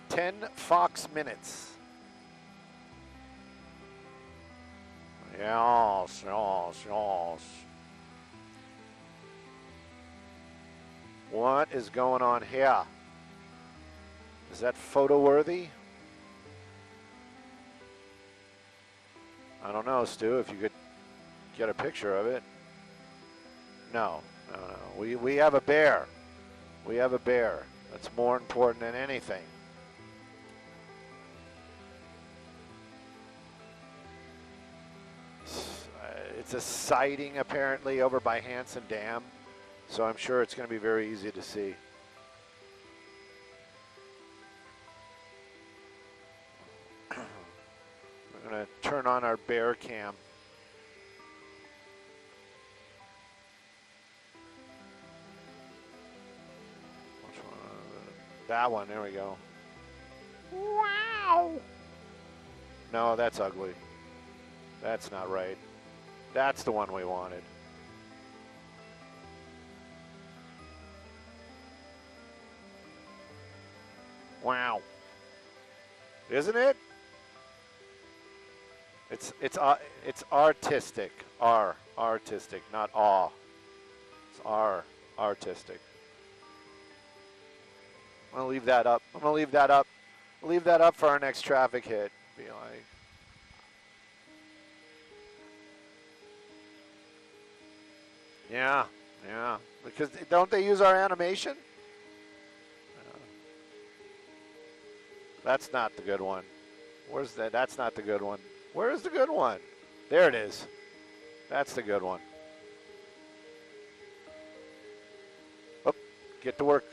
10 Fox minutes. Yes, yes, yes. What is going on here? Is that photo worthy? I don't know, Stu, if you could get a picture of it. No, no, no. We have a bear. We have a bear. That's more important than anything. It's a sighting apparently over by Hanson Dam, so I'm sure it's going to be very easy to see. We're going to turn on our bear cam. Which one? That one, there we go. Wow! No, that's ugly. That's not right. That's the one we wanted. Wow. Isn't it? It's artistic. Artistic, not awe. It's artistic. I'm gonna leave that up. I'm gonna leave that up. Leave that up for our next traffic hit. Be like, yeah, yeah. Because don't they use our animation? That's not the good one. Where's that? That's not the good one. Where is the good one? There it is. That's the good one. Oh, get to work.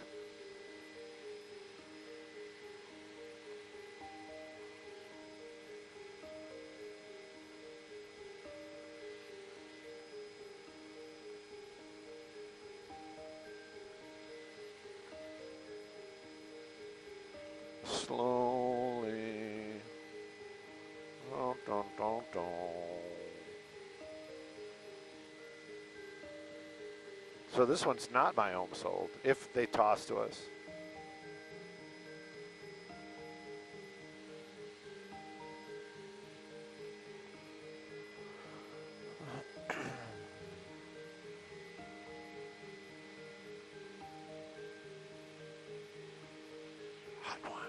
Slowly. Dun, dun, dun, dun. So this one's not my home sold, if they toss to us. Hot one.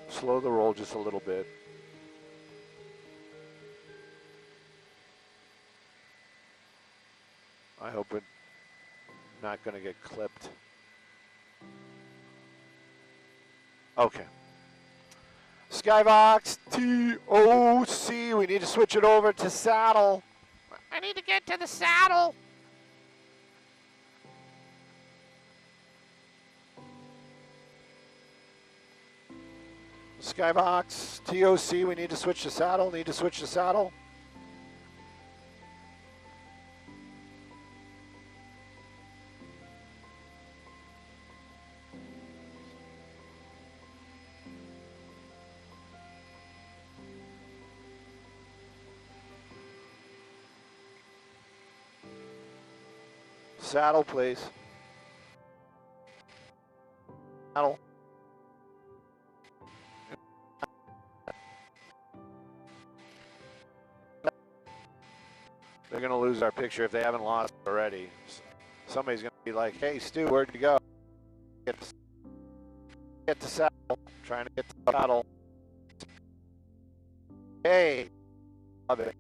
Slow the roll just a little bit. I hope it's not going to get clipped. Okay. Skybox TOC. We need to switch it over to saddle. I need to get to the saddle. Skybox TOC. We need to switch to saddle. Need to switch to saddle. Saddle, please. Saddle. They're going to lose our picture if they haven't lost already. Somebody's going to be like, hey, Stu, where'd you go? Get the saddle. Trying to get the saddle. Hey. Love it.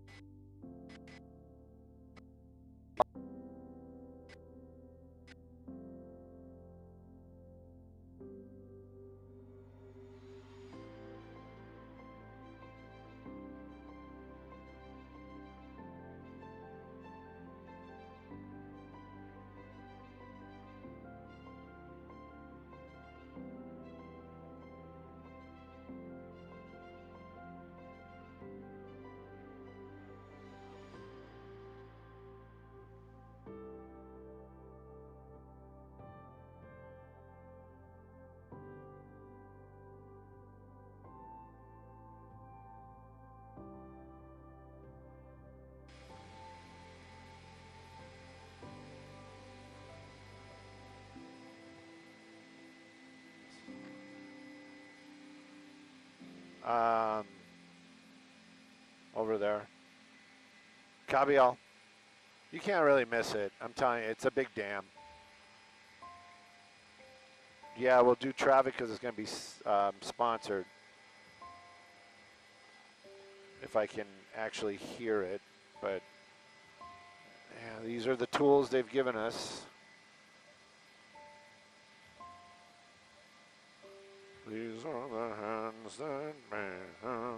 Over there. Cabial. You can't really miss it. I'm telling you, it's a big dam. Yeah, we'll do traffic because it's going to be sponsored. If I can actually hear it. But yeah, these are the tools they've given us. These are the hands that man.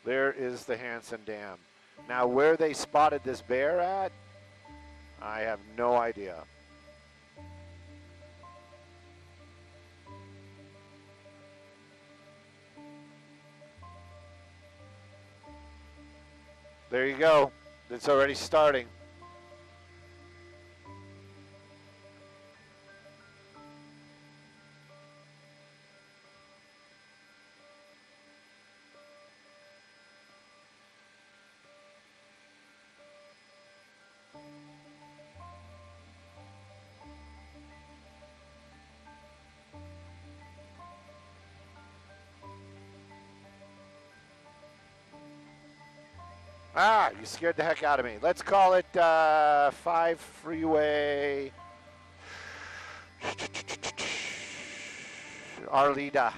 There is the Hansen Dam. Now, where they spotted this bear at, I have no idea. There you go. It's already starting. Ah, you scared the heck out of me. Let's call it 5 freeway Arleta.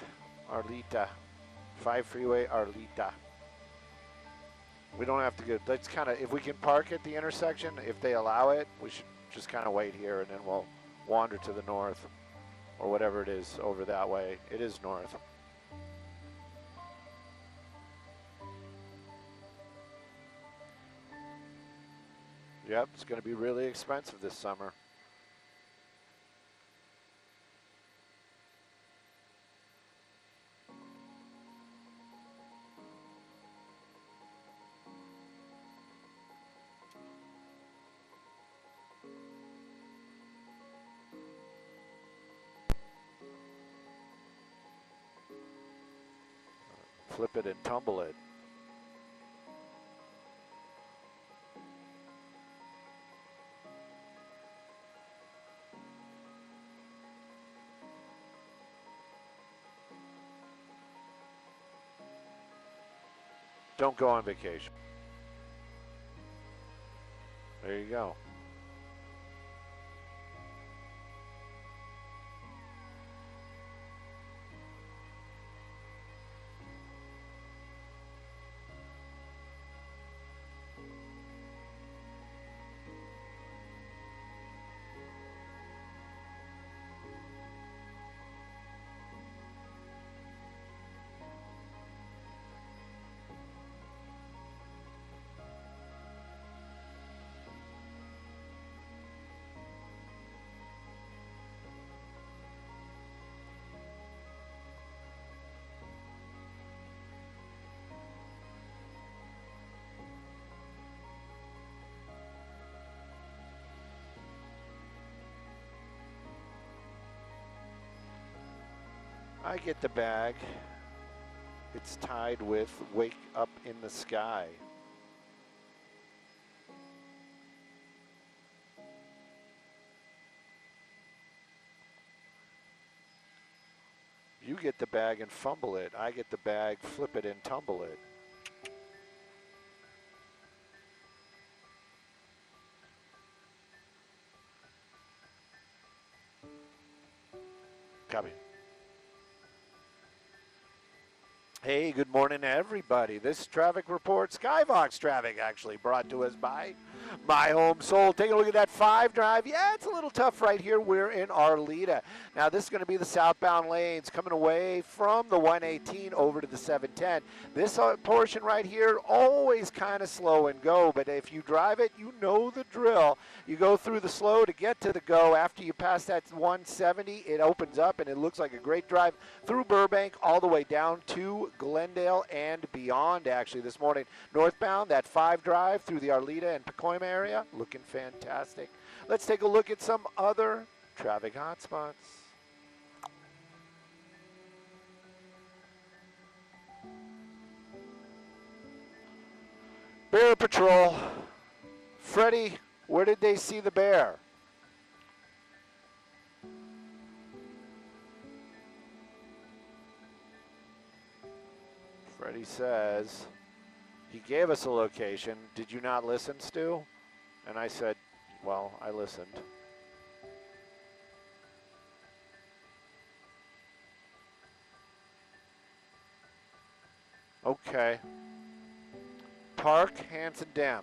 5 freeway Arleta. We don't have to go. Let's kind of, if we can park at the intersection, if they allow it, we should just kind of wait here and then we'll wander to the north or whatever it is over that way. It is north. Yep, it's going to be really expensive this summer. Flip it and tumble it. Don't go on vacation. There you go. I get the bag. It's tied with Wake Up in the Sky. You get the bag and fumble it. I get the bag, flip it, and tumble it. Copy. Hey, good morning, everybody. This traffic report, Skyvox traffic, actually brought to us by My Home Sold. Take a look at that 5 drive. Yeah, it's a little tough right here. We're in Arleta. Now, this is going to be the southbound lanes coming away from the 118 over to the 710. This portion right here, always kind of slow and go, but if you drive it, you know the drill. You go through the slow to get to the go. After you pass that 170, it opens up, and it looks like a great drive through Burbank all the way down to Glendale and beyond. Actually, this morning, northbound, that 5 drive through the Arleta and Pacoima area, looking fantastic. Let's take a look at some other traffic hotspots. Bear Patrol. Freddie, where did they see the bear? Freddie says he gave us a location. Did you not listen, Stu? And I said, well, I listened. Okay. Park, Hanson Dam.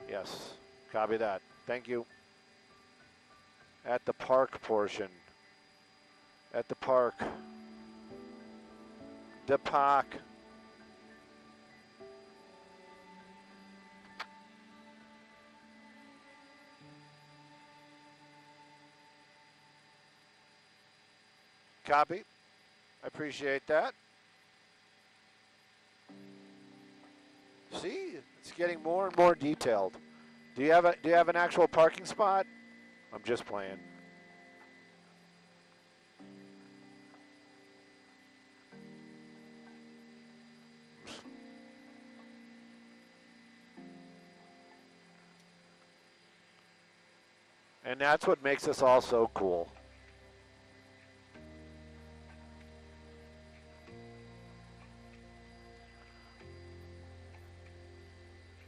Yes, copy that. Thank you. At the park portion. At the park. The park. Copy. I appreciate that. See, it's getting more and more detailed. Do you have an actual parking spot? I'm just playing. And that's what makes us all so cool.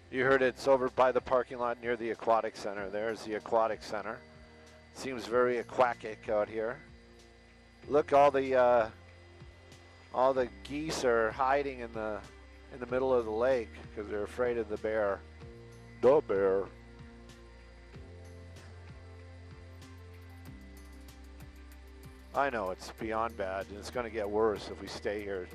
You heard it's over by the parking lot near the Aquatic Center. There's the Aquatic Center. Seems very aquatic out here. Look, all the geese are hiding in the middle of the lake because they're afraid of the bear. The bear. I know it's beyond bad, and it's going to get worse if we stay here.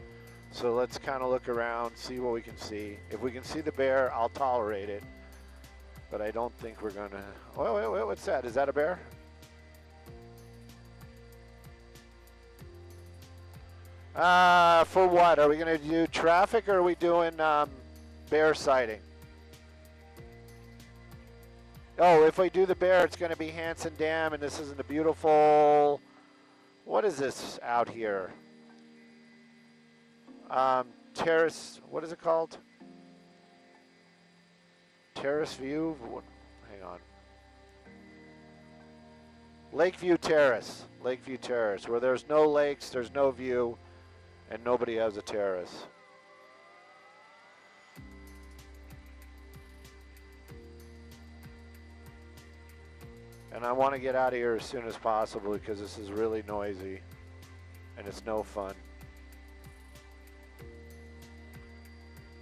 So let's kind of look around, see what we can see. If we can see the bear, I'll tolerate it. But I don't think we're going to... Wait, what's that? Is that a bear? For what? Are we going to do traffic, or are we doing bear sighting? Oh, if we do the bear, it's going to be Hanson Dam, and this isn't a beautiful... What is this out here? Terrace, what is it called? Terrace View? Hang on. Lakeview Terrace. Lakeview Terrace, where there's no lakes, there's no view, and nobody has a terrace. And I want to get out of here as soon as possible because this is really noisy and it's no fun.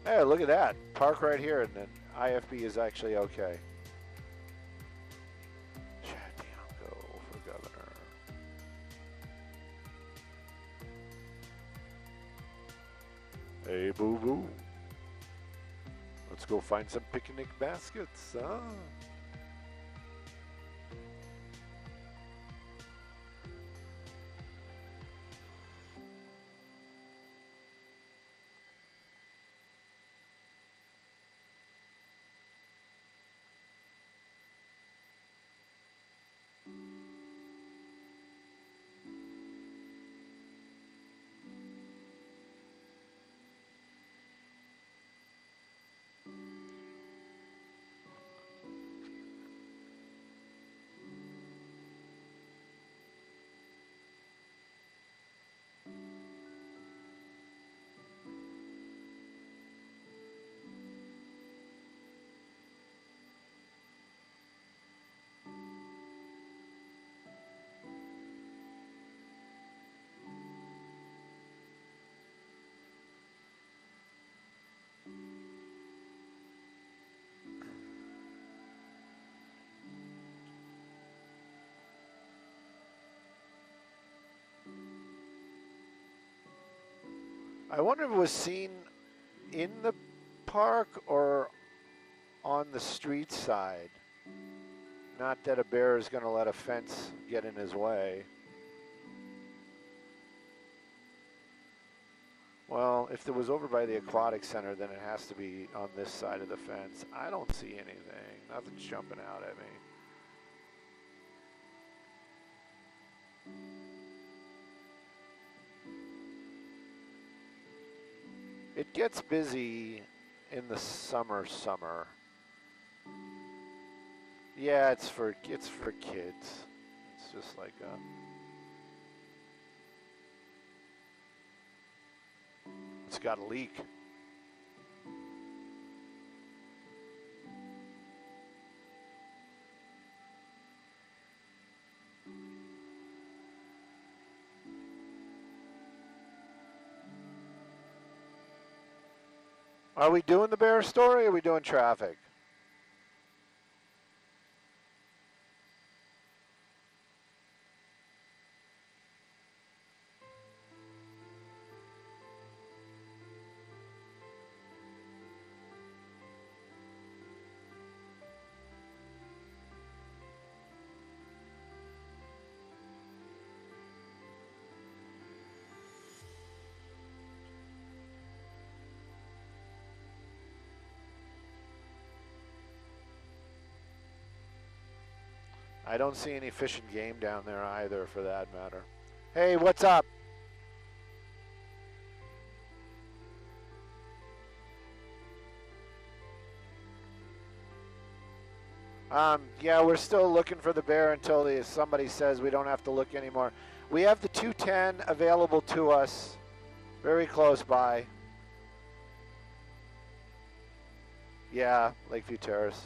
Hey, look at that. Park right here, and then IFB is actually okay. Chad Bianco for governor. Hey, boo-boo. Let's go find some picnic baskets. I wonder if it was seen in the park or on the street side. Not that a bear is going to let a fence get in his way. Well, if it was over by the aquatic center, then it has to be on this side of the fence. I don't see anything. Nothing's jumping out at me. It gets busy in the summer. Yeah, it's for kids. It's just like it's got a leak. Are we doing the bear story or are we doing traffic? I don't see any fish and game down there either, for that matter. Hey, what's up? Yeah, we're still looking for the bear until somebody says we don't have to look anymore. We have the 210 available to us, very close by. Yeah, Lakeview Terrace.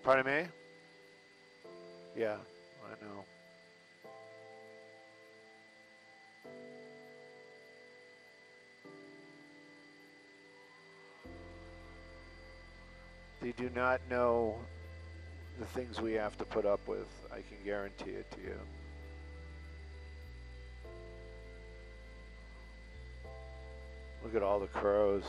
Pardon me? Yeah, I know. They do not know the things we have to put up with. I can guarantee it to you. Look at all the crows.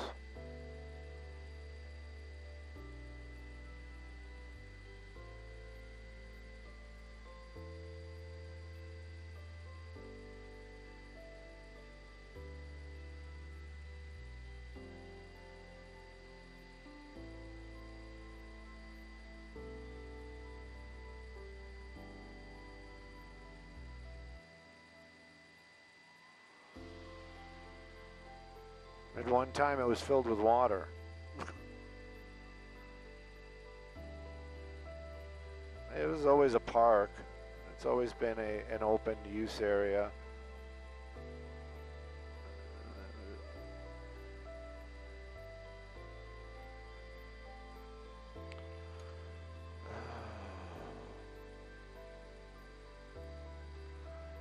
At one time it was filled with water. It was always a park. It's always been an open use area.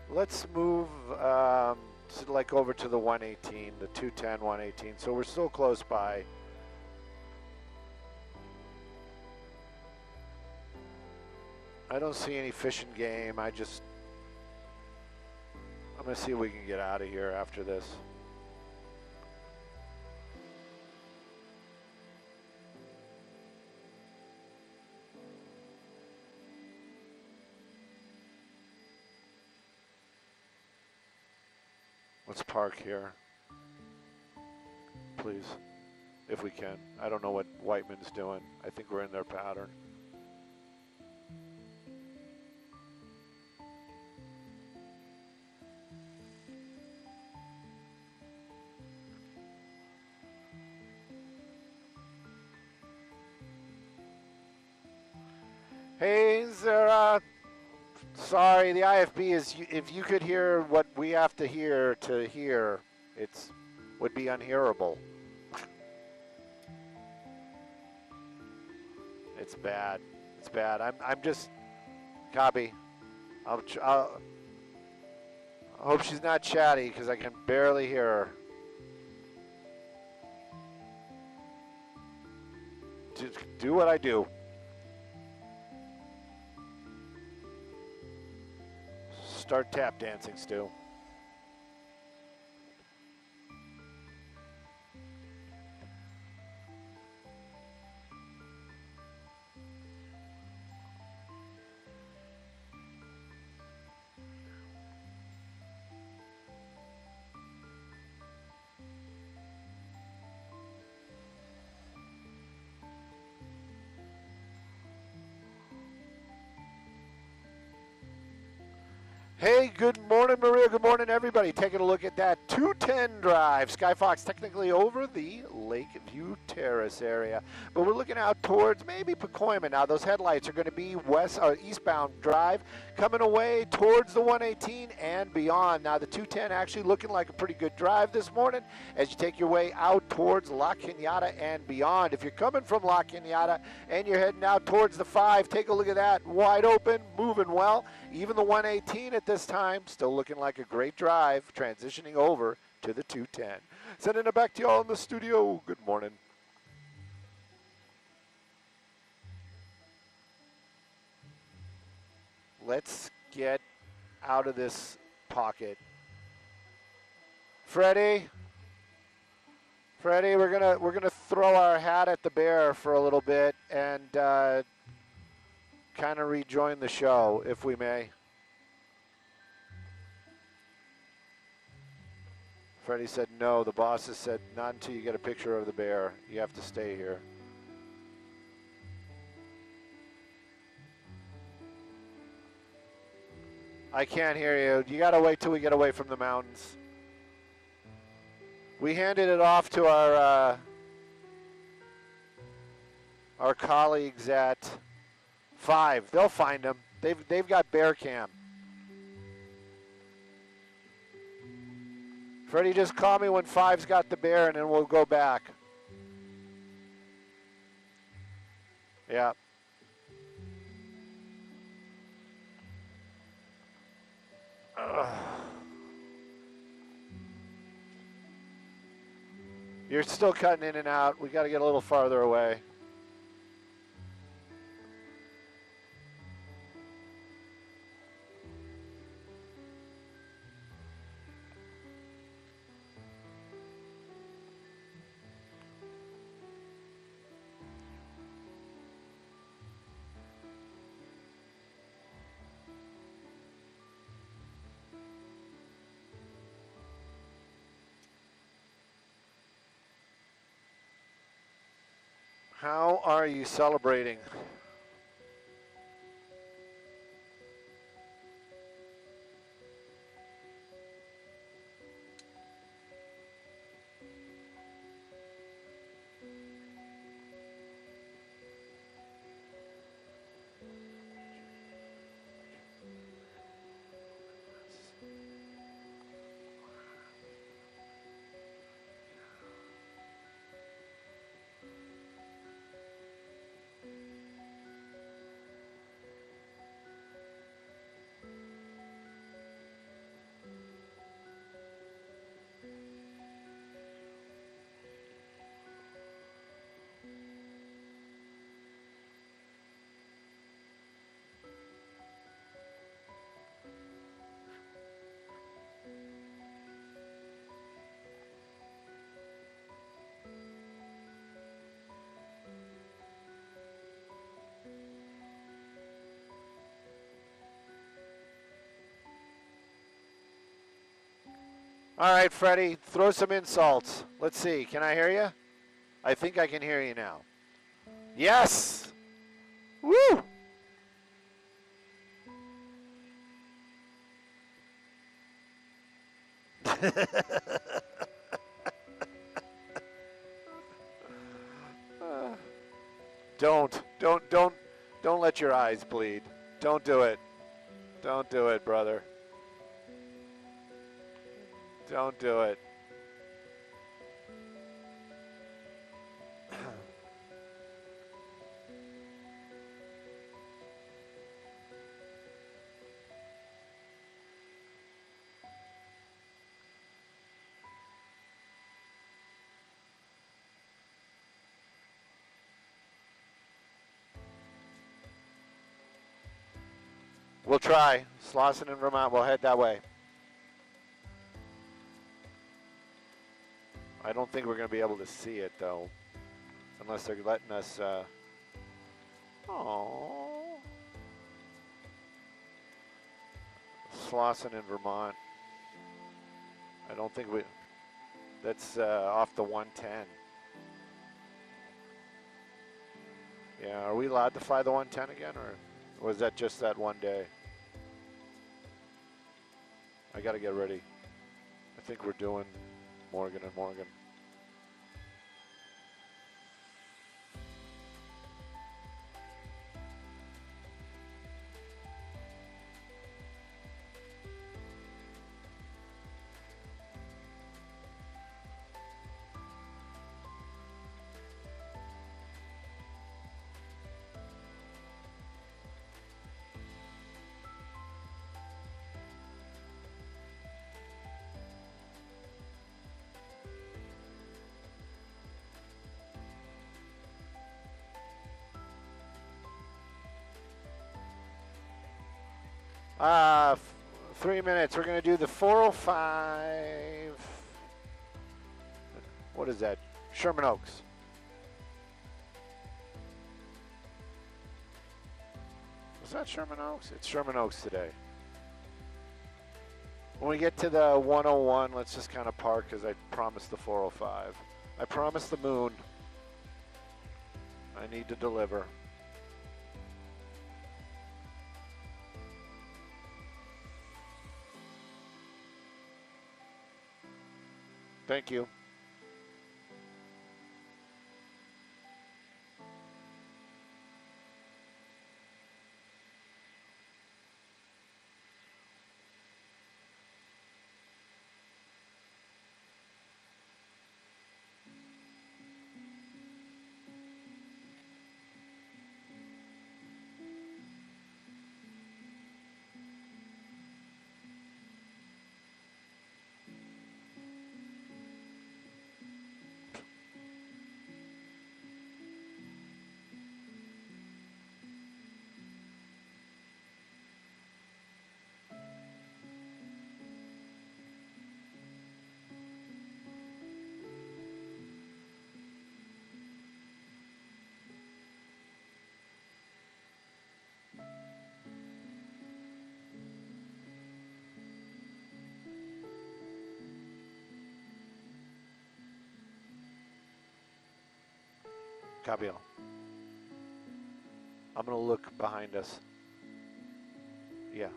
Let's move like over to the 118, the 210, 118. So we're still close by. I don't see any fishing game. I'm going to see if we can get out of here after this. Let's park here, please, if we can. I don't know what Whiteman's doing. I think we're in their pattern. Hey, Zara. Sorry, the IFB is, if you could hear what we have to hear, it's would be unhearable. It's bad. It's bad. I'm just, copy. I hope she's not chatty because I can barely hear her. Just do what I do. Start tap dancing, Stu. Hey, good morning, Maria. Good morning, everybody. Taking a look at that 210 drive. Skyfox technically over the Lakeview Terrace area. But we're looking out towards maybe Pacoima now. Those headlights are going to be eastbound drive coming away towards the 118 and beyond. Now, the 210 actually looking like a pretty good drive this morning as you take your way out towards La Cañada and beyond. If you're coming from La Cañada and you're heading out towards the 5, take a look at that. Wide open, moving well. Even the 118 at this time, still looking like a great drive, transitioning over to the 210. Sending it back to y'all in the studio. Good morning. Let's get out of this pocket. Freddie, we're gonna throw our hat at the bear for a little bit and kind of rejoin the show, if we may. Freddie said no. The bosses said not until you get a picture of the bear. You have to stay here. I can't hear you. You got to wait till we get away from the mountains. We handed it off to our colleagues at 5. They'll find them. They've got bear cam. Freddie, just call me when 5's got the bear, and then we'll go back. Yeah. You're still cutting in and out. We got to get a little farther away. How are you celebrating? All right, Freddie, throw some insults. Let's see. Can I hear you? I think I can hear you now. Yes! Woo! Don't let your eyes bleed. Don't do it. Don't do it, brother. Don't do it. We'll try. Slauson and Vermont, we'll head that way. I don't think we're going to be able to see it, though, unless they're letting us. Oh, Slauson in Vermont. I don't think we. That's off the 110. Yeah, are we allowed to fly the 110 again, or was that just that one day? I got to get ready. I think we're doing Morgan and Morgan. Uh, 3 minutes. We're going to do the 405. What is that? Sherman Oaks. Was that Sherman Oaks? It's Sherman Oaks today. When we get to the 101, let's just kind of park because I promised the 405. I promised the moon. I need to deliver. Thank you. Copy all. I'm going to look behind us. Yeah.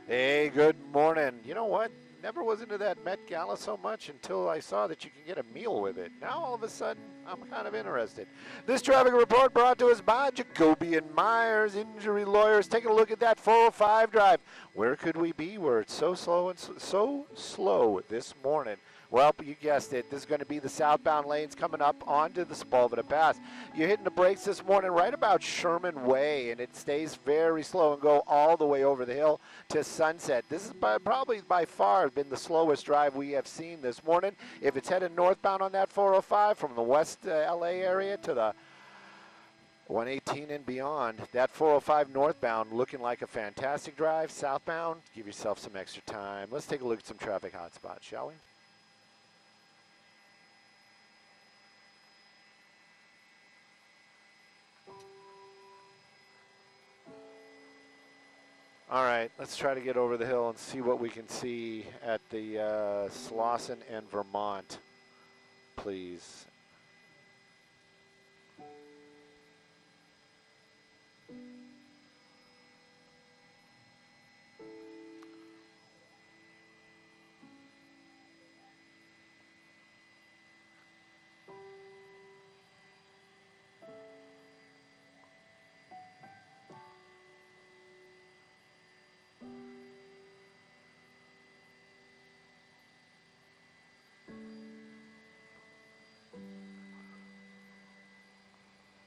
Hey, good morning. You know what? Never was into that Met Gala so much until I saw that you can get a meal with it. Now all of a sudden, I'm kind of interested. This traffic report brought to us by Jacoby and Myers Injury Lawyers. Taking a look at that 405 drive. Where could we be where it's so slow and so slow this morning? Well, you guessed it. This is going to be the southbound lanes coming up onto the Sepulveda Pass. You're hitting the brakes this morning right about Sherman Way, and it stays very slow and go all the way over the hill to Sunset. This is probably by far been the slowest drive we have seen this morning. If it's headed northbound on that 405 from the West LA area to the 118 and beyond, that 405 northbound looking like a fantastic drive. Southbound, give yourself some extra time. Let's take a look at some traffic hotspots, shall we? All right, let's try to get over the hill and see what we can see at the Slauson and Vermont, please.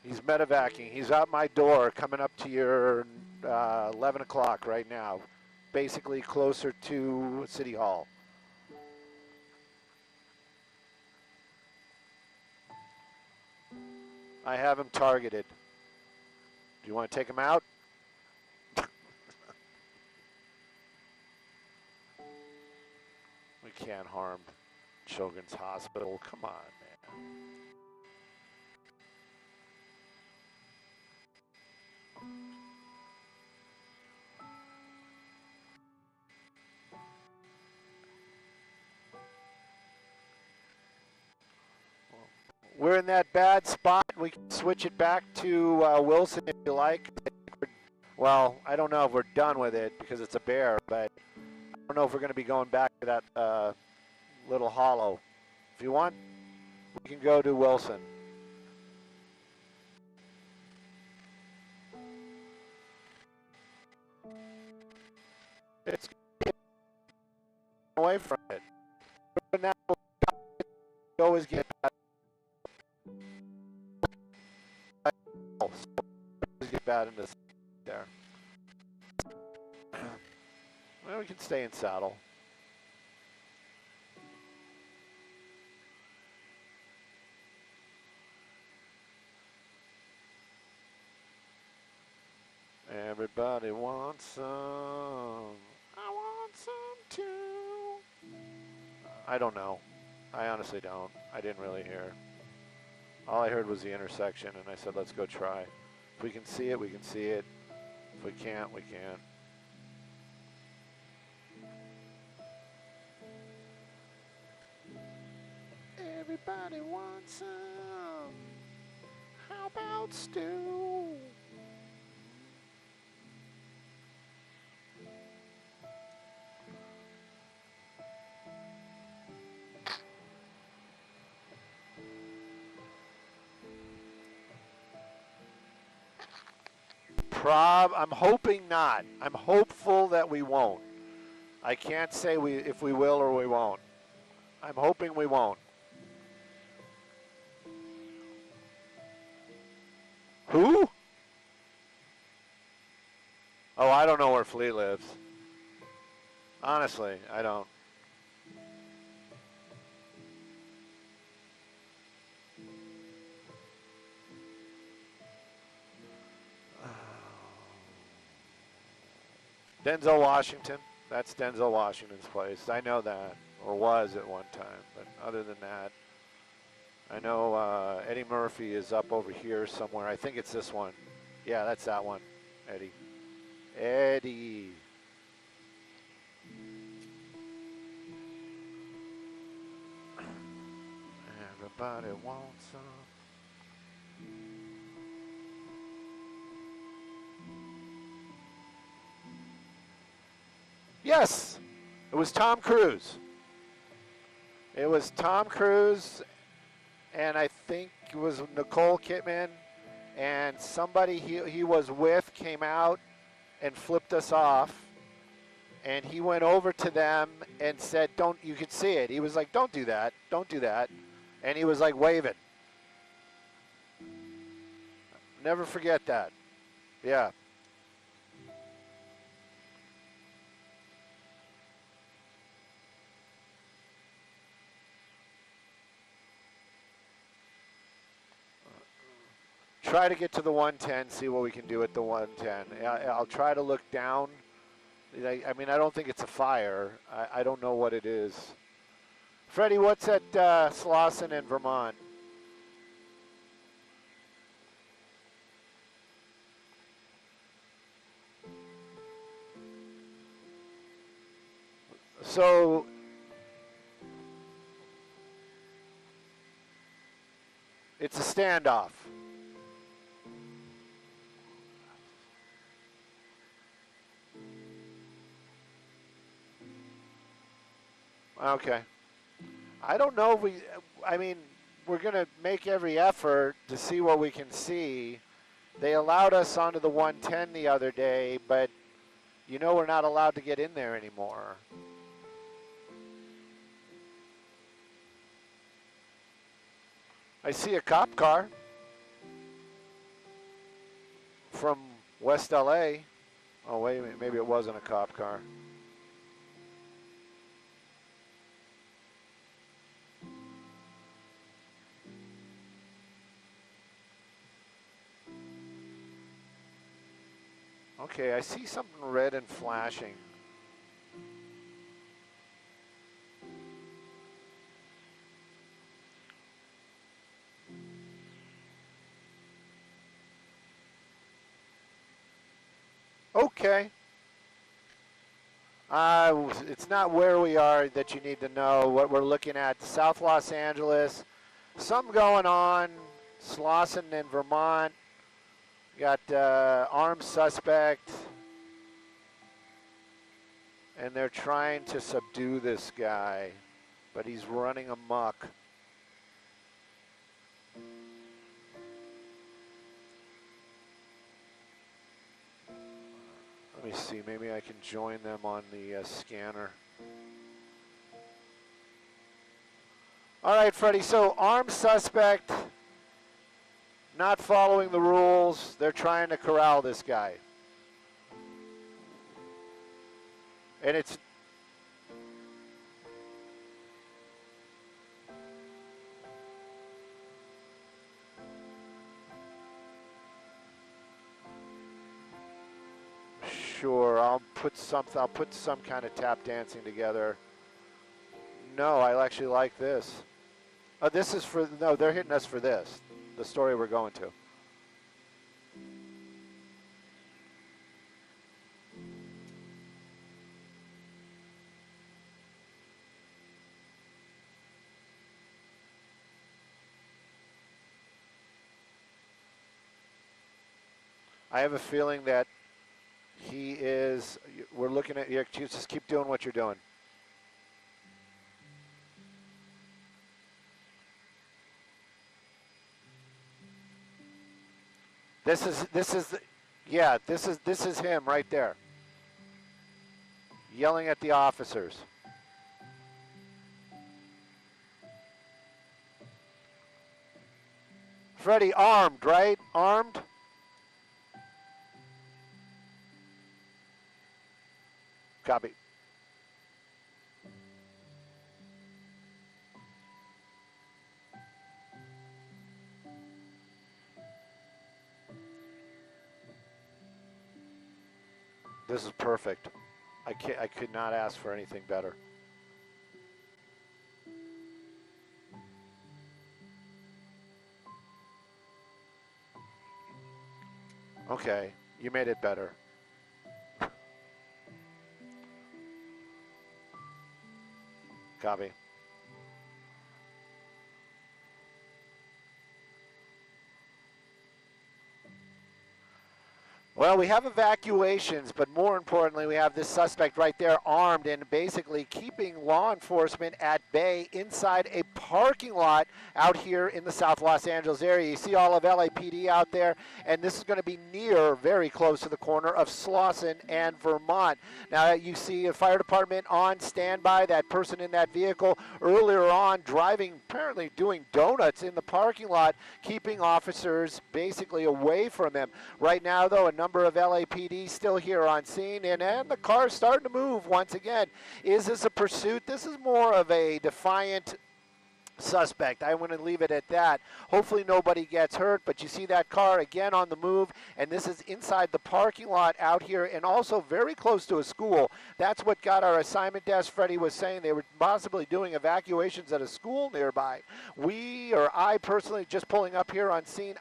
He's medevacing. He's out my door coming up to your 11 o'clock right now, basically closer to City Hall. I have him targeted. Do you want to take him out? We can't harm Children's Hospital. Come on, man. We're in that bad spot. We can switch it back to Wilson if you like. Well, I don't know if we're done with it because it's a bear, but I don't know if we're going to be going back to that little hollow. If you want, we can go to Wilson. It's away from it. But now we always get back. Always get bad in this there. Well, we can stay in saddle. Everybody wants some. I want some too. I don't know. I honestly don't. I didn't really hear. All I heard was the intersection, and I said, let's go try. If we can see it, we can see it. If we can't, we can't. Everybody wants some. How about stew? I'm hoping not. I'm hopeful that we won't. I can't say if we will or we won't. I'm hoping we won't. Who? Oh, I don't know where Flea lives. Honestly, I don't. Denzel Washington. That's Denzel Washington's place. I know that, or was at one time. But other than that, I know Eddie Murphy is up over here somewhere. I think it's this one. Yeah, that's that one, Eddie. Eddie. Everybody wants some. Yes, it was Tom Cruise. It was Tom Cruise, and I think it was Nicole Kidman, and somebody he was with came out and flipped us off, and he went over to them and said, "Don't." You could see it. He was like, "Don't do that. Don't do that," and he was like waving. Never forget that. Yeah. Try to get to the 110, see what we can do at the 110. I'll try to look down. I mean, I don't think it's a fire. I don't know what it is. Freddie, what's at Slauson in Vermont? So it's a standoff. Okay. I don't know if I mean, we're going to make every effort to see what we can see. They allowed us onto the 110 the other day, but you know we're not allowed to get in there anymore. I see a cop car from West LA. Oh, wait a minute, maybe it wasn't a cop car. Okay, I see something red and flashing. Okay. It's not where we are that you need to know. What we're looking at, South Los Angeles. Something going on. Slauson in Vermont. Got armed suspect. And they're trying to subdue this guy. But he's running amok. Let me see, maybe I can join them on the scanner. All right, Freddie, so armed suspect, not following the rules. They're trying to corral this guy. And it's... Sure, I'll put some kind of tap dancing together. No, I actually like this. Oh, this is for, no, they're hitting us for this, the story we're going to. I have a feeling that he is, we're looking at, you just keep doing what you're doing. This is him right there. Yelling at the officers. Freddie, armed, right? Armed? Copy. This is perfect. I could not ask for anything better. Okay, you made it better. Copy. Well, we have evacuations, but more importantly, we have this suspect right there armed and basically keeping law enforcement at bay inside a parking lot out here in the South Los Angeles area. You see all of LAPD out there, and this is going to be near, very close to the corner of Slauson and Vermont. Now, you see a fire department on standby, that person in that vehicle earlier on driving, apparently doing donuts in the parking lot, keeping officers basically away from him. Right now, though, a number of LAPD still here on scene, and the car's starting to move once again. Is this a pursuit? This is more of a defiant suspect. I want to leave it at that. Hopefully nobody gets hurt, but you see that car again on the move, and this is inside the parking lot out here and also very close to a school. That's what got our assignment desk. Freddie was saying they were possibly doing evacuations at a school nearby. I personally just pulling up here on scene,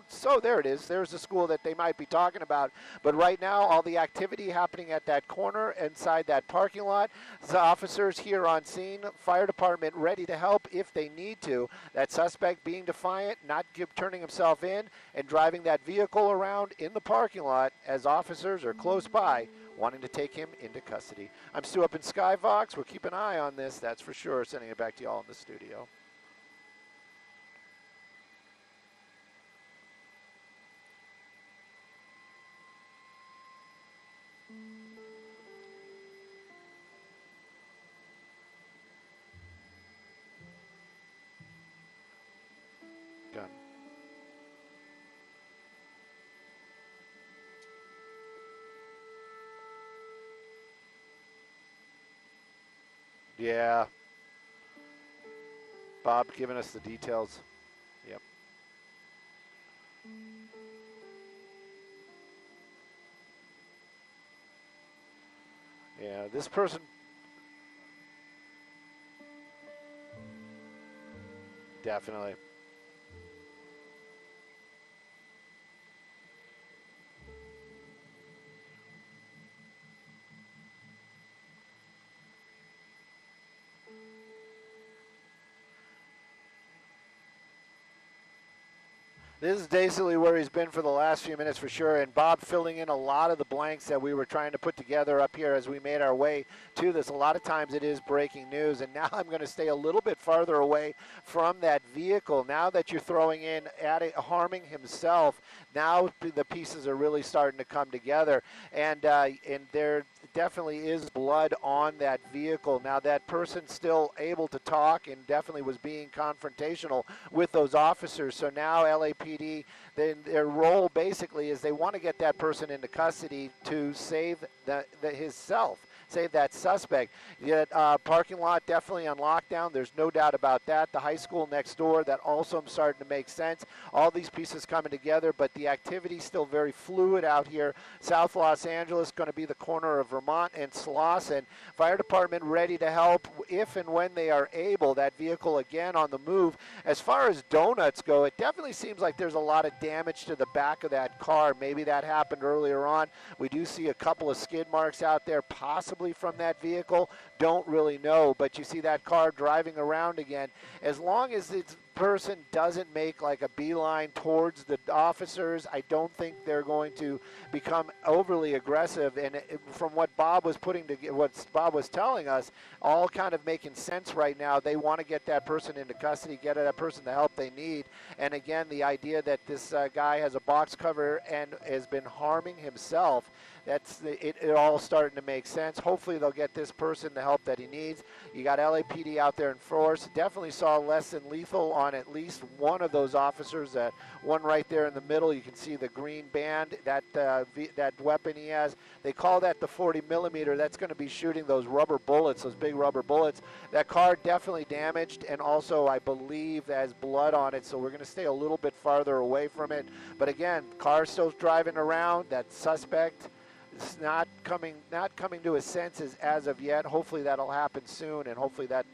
so there it is. There's the school that they might be talking about. But right now, all the activity happening at that corner inside that parking lot. The officers here on scene, fire department ready to help if they need to. That suspect being defiant, not turning himself in, and driving that vehicle around in the parking lot as officers are close by, wanting to take him into custody. I'm Stu up in Skyvox. We'll keep an eye on this, that's for sure. Sending it back to y'all in the studio. Done. Yeah. Bob giving us the details. Yep. Yeah, this person. Definitely. This is basically where he's been for the last few minutes for sure, and Bob filling in a lot of the blanks that we were trying to put together up here as we made our way to this. A lot of times it is breaking news, and now I'm going to stay a little bit farther away from that vehicle. Now that you're throwing in harming himself, now the pieces are really starting to come together, and there definitely is blood on that vehicle. Now that person's still able to talk and definitely was being confrontational with those officers. So now LAPD, their role basically is they want to get that person into custody to save his self. Save that suspect. Yet parking lot definitely on lockdown. There's no doubt about that. The high school next door, that also starting to make sense. All these pieces coming together, but the activity still very fluid out here. South Los Angeles going to be the corner of Vermont and Slauson. Fire department ready to help if and when they are able. That vehicle again on the move. As far as donuts go, it definitely seems like there's a lot of damage to the back of that car. Maybe that happened earlier on. We do see a couple of skid marks out there, possibly from that vehicle. Don't really know, but you see that car driving around again. As long as this person doesn't make like a beeline towards the officers, I don't think they're going to become overly aggressive. And from what Bob was telling us, all kind of making sense right now. They want to get that person into custody, get that person the help they need. And again, the idea that this guy has a box cover and has been harming himself, it all starting to make sense. Hopefully they'll get this person the help that he needs. You got LAPD out there in force. Definitely saw less than lethal on at least one of those officers. That one right there in the middle, you can see the green band, that weapon he has. They call that the 40 millimeter. That's going to be shooting those rubber bullets, those big rubber bullets. That car definitely damaged, and also I believe has blood on it, so we're going to stay a little bit farther away from it. But again, car still driving around. That suspect is not coming to his senses as of yet. Hopefully that'll happen soon, and hopefully that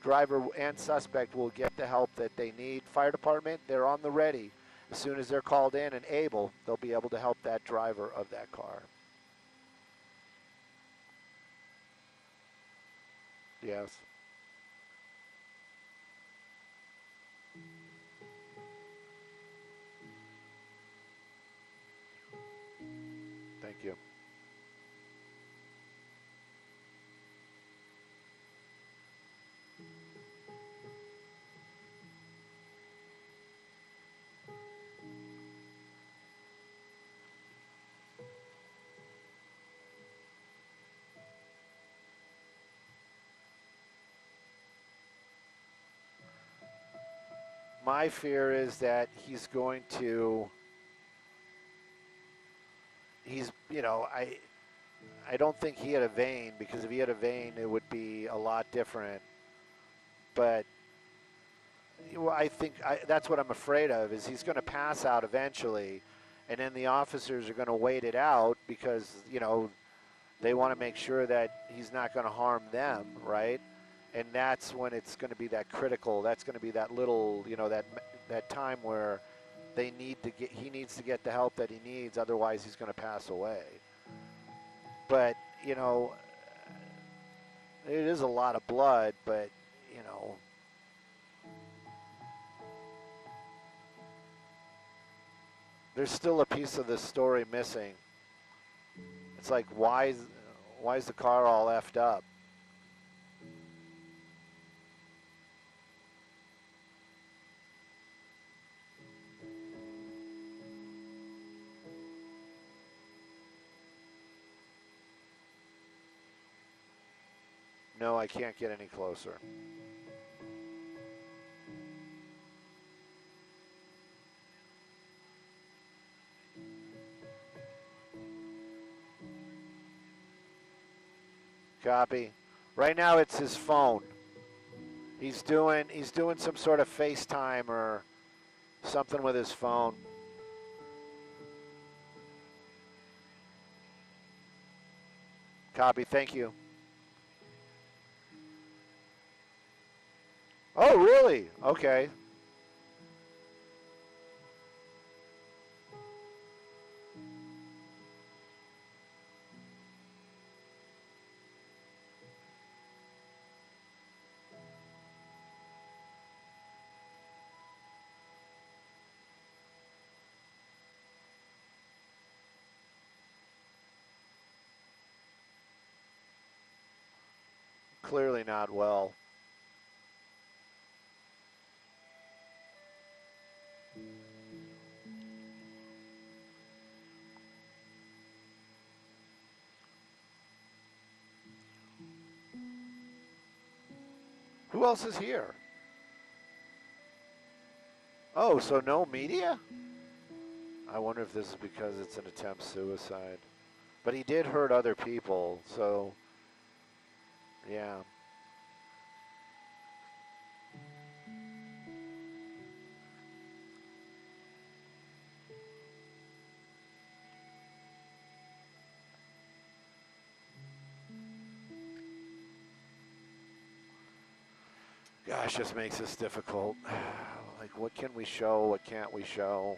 driver and suspect will get the help that they need. Fire department, they're on the ready. As soon as they're called in and able, they'll be able to help that driver of that car. Yes. Thank you. My fear is that he's, I don't think he had a vein, because if he had a vein, it would be a lot different. But well, that's what I'm afraid of, is he's going to pass out eventually, and then the officers are going to wait it out because, they want to make sure that he's not going to harm them, right? And that's when it's going to be that critical. That's going to be that little, that time where he needs to get the help that he needs, otherwise he's going to pass away. But, it is a lot of blood, but, there's still a piece of this story missing. It's like, why is the car all effed up? No, I can't get any closer. Copy. Right now it's his phone. He's doing some sort of FaceTime or something with his phone. Copy, thank you. Oh, really? Okay. Clearly not well. Who else is here? Oh, so no media? I wonder if this is because it's an attempt suicide. But he did hurt other people, so yeah. Gosh, this makes this difficult. Like, what can we show? What can't we show?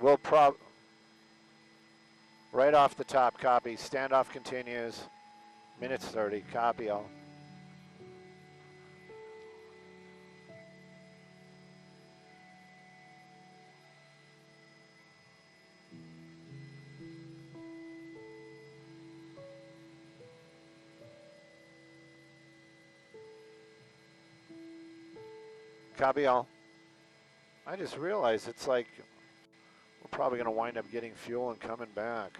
We'll right off the top, copy. Standoff continues. Minutes 30, copy all. Copy all. I just realized it's like we're probably going to wind up getting fuel and coming back.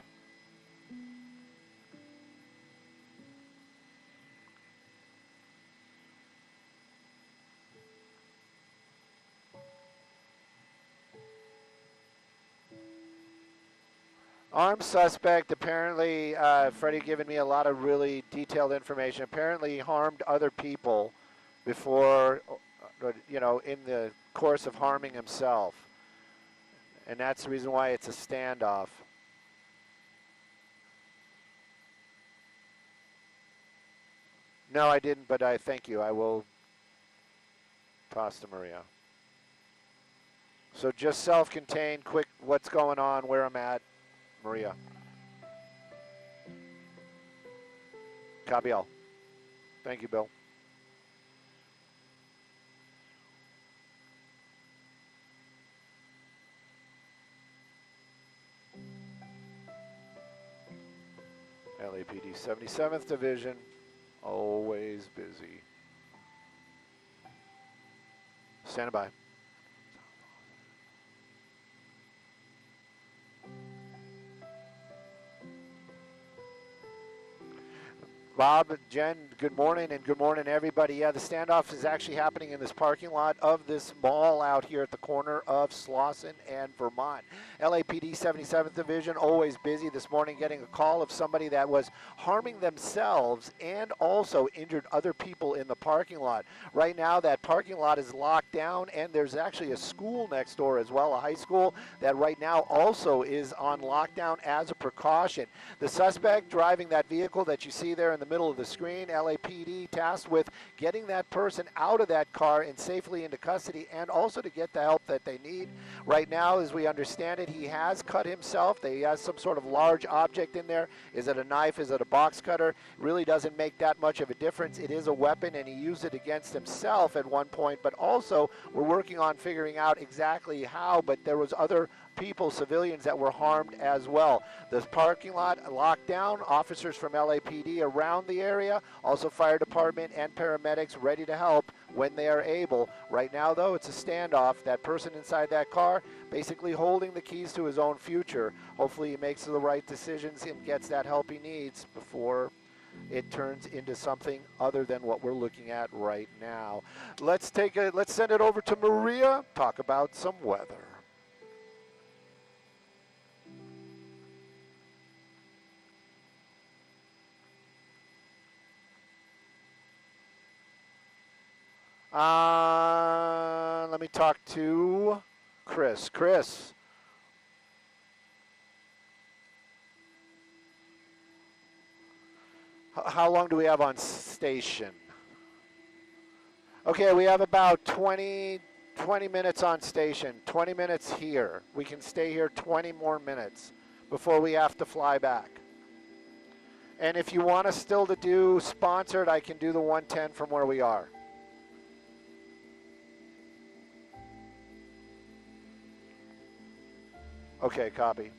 Armed suspect, apparently, Freddie giving me a lot of really detailed information. Apparently harmed other people before, in the course of harming himself. And that's the reason why it's a standoff. No, I didn't, but I thank you. I will Pasta Maria. So just self-contained, quick, what's going on, where I'm at, Maria. Copy all. Thank you, Bill. LAPD 77th Division, always busy. Standing by. Bob, Jen, good morning, and good morning, everybody. Yeah, the standoff is actually happening in this parking lot of this mall out here at the corner of Slauson and Vermont. LAPD 77th Division, always busy this morning, getting a call of somebody that was harming themselves and also injured other people in the parking lot. Right now, that parking lot is locked down, and there's actually a school next door as well, a high school, that right now also is on lockdown as a precaution. The suspect driving that vehicle that you see there in the middle of the screen, LAPD tasked with getting that person out of that car and safely into custody, and also to get the help that they need. Right now, as we understand it, he has cut himself. He has some sort of large object in there. Is it a knife? Is it a box cutter? It really doesn't make that much of a difference. It is a weapon, and he used it against himself at one point, but also we're working on figuring out exactly how, but there was other people, civilians, that were harmed as well. The parking lot locked down, officers from LAPD around the area, also fire department and paramedics ready to help when they are able. Right now, though, it's a standoff. That person inside that car basically holding the keys to his own future. Hopefully he makes the right decisions and gets that help he needs before it turns into something other than what we're looking at right now. Let's send it over to Maria, talk about some weather. Let me talk to Chris. Chris. How long do we have on station? Okay, we have about 20 minutes on station, 20 minutes here. We can stay here 20 more minutes before we have to fly back. And if you want us still to do sponsored, I can do the 110 from where we are. Okay, copy.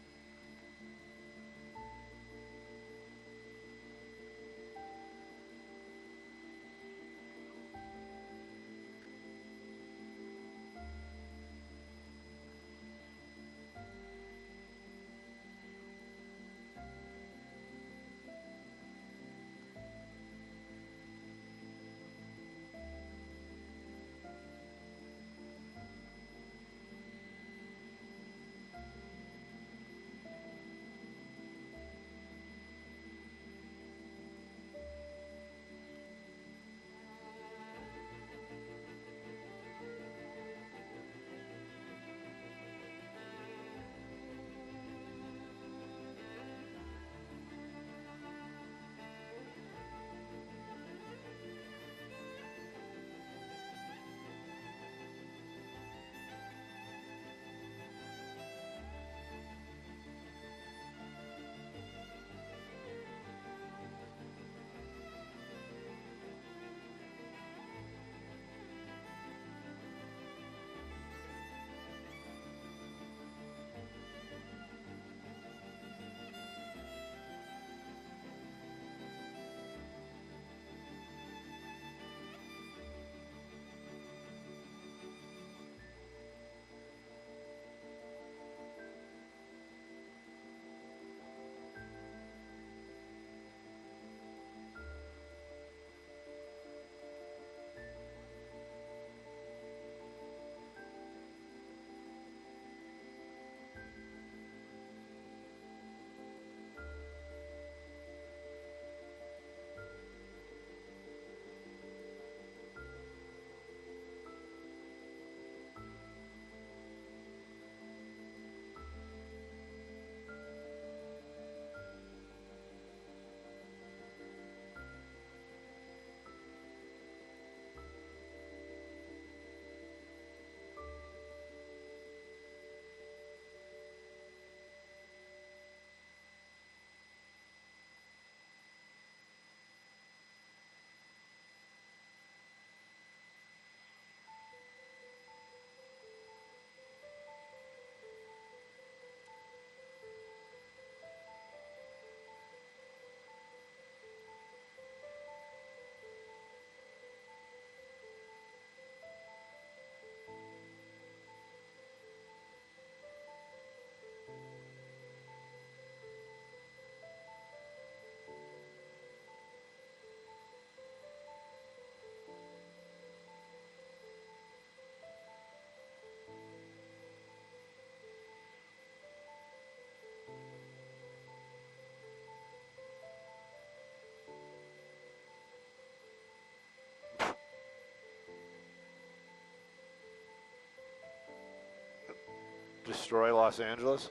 Destroy Los Angeles.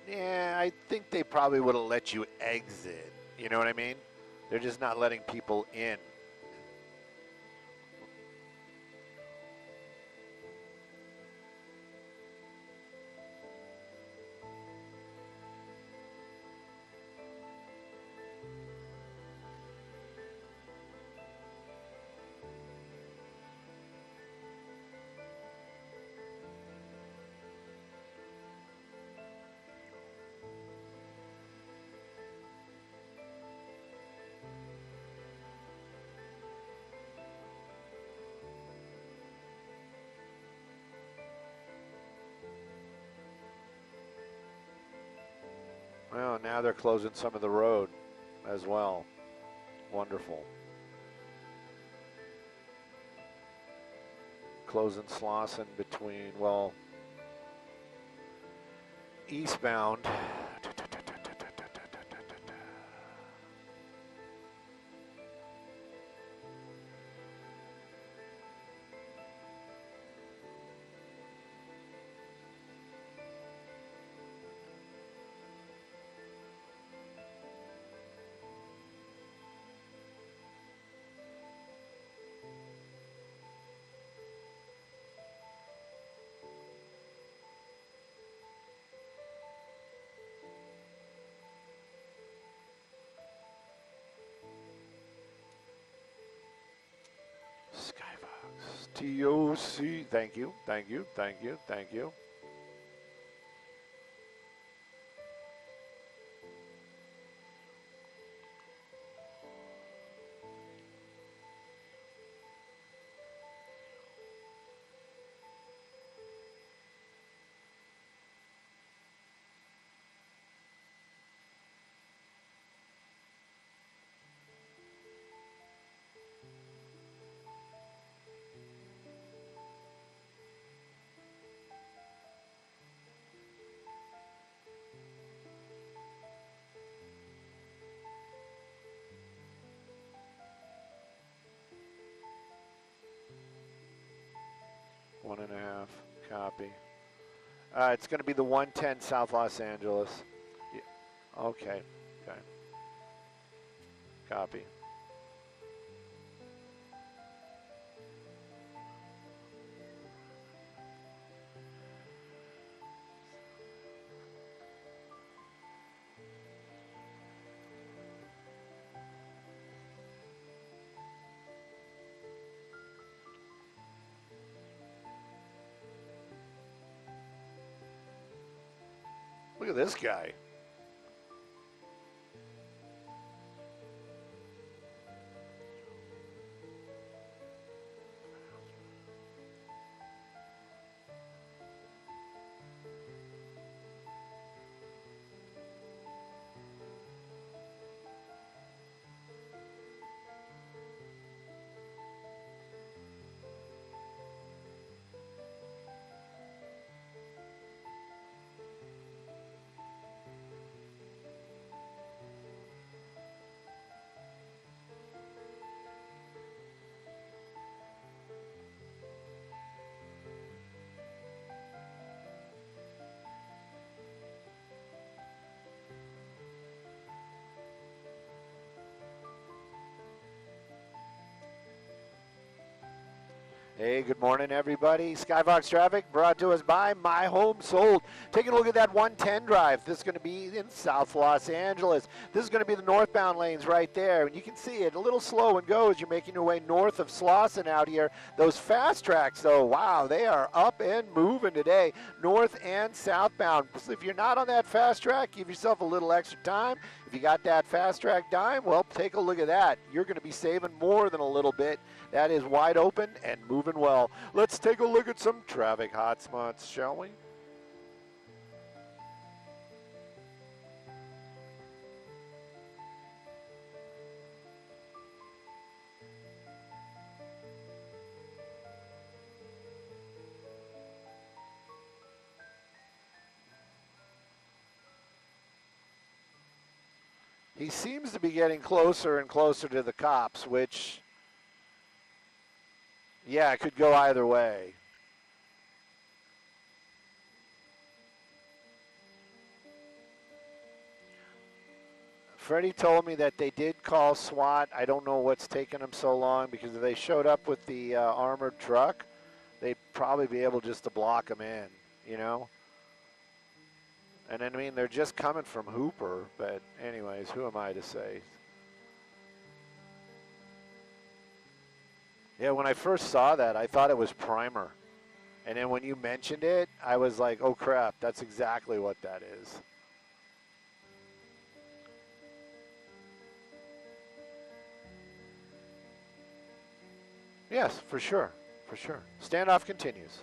Yeah, I think they probably would have let you exit. You know what I mean? They're just not letting people in. Well, now they're closing some of the road as well. Wonderful. Closing Slauson between, well, eastbound. Skybox. TOC. Thank you, thank you, thank you, thank you. One and a half. Copy. It's going to be the 110 South Los Angeles. Yeah. Okay. Okay. Copy. Look at this guy. Hey, good morning, everybody. Skybox traffic brought to us by My Home Sold. Taking a look at that 110 drive. This is going to be in South Los Angeles. This is going to be the northbound lanes right there. And you can see it a little slow and go as you're making your way north of Slauson out here. Those fast tracks, though, wow, they are up and moving today, north and southbound. So if you're not on that fast track, give yourself a little extra time. If you got that fast track dime, well, take a look at that. You're going to be saving more than a little bit. That is wide open and moving well. Let's take a look at some traffic hotspots, shall we? He seems to be getting closer and closer to the cops, which, yeah, it could go either way. Freddie told me that they did call SWAT. I don't know what's taking them so long, because if they showed up with the armored truck, they'd probably be able just to block them in, you know? And I mean, they're just coming from Hooper, but anyways, who am I to say? Yeah, when I first saw that, I thought it was primer. And then when you mentioned it, I was like, oh crap, that's exactly what that is. Yes, for sure, for sure. Standoff continues.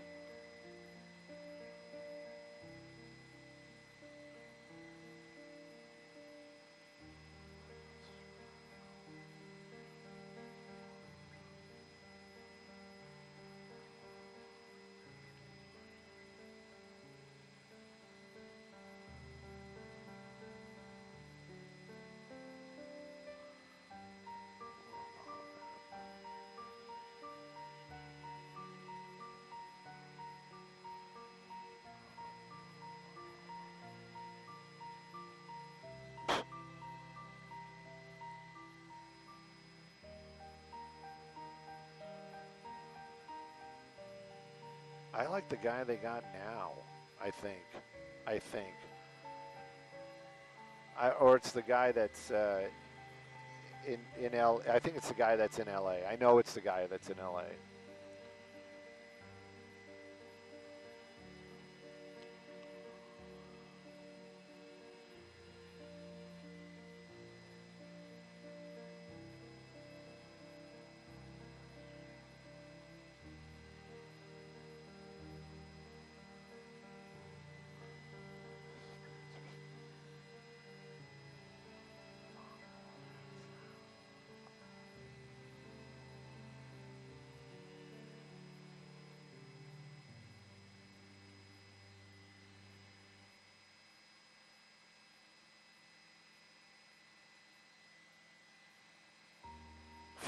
I like the guy they got now, I think. Or it's the guy that's in L. I think it's the guy that's in LA. I know it's the guy that's in LA.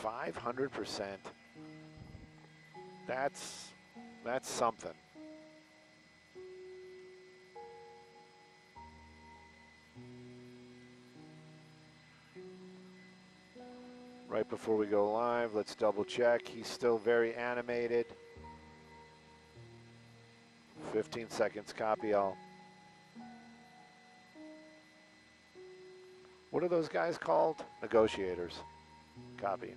$500%. That's something. Right before we go live, let's double check. He's still very animated. 15 seconds, copy all. What are those guys called? Negotiators. Copy.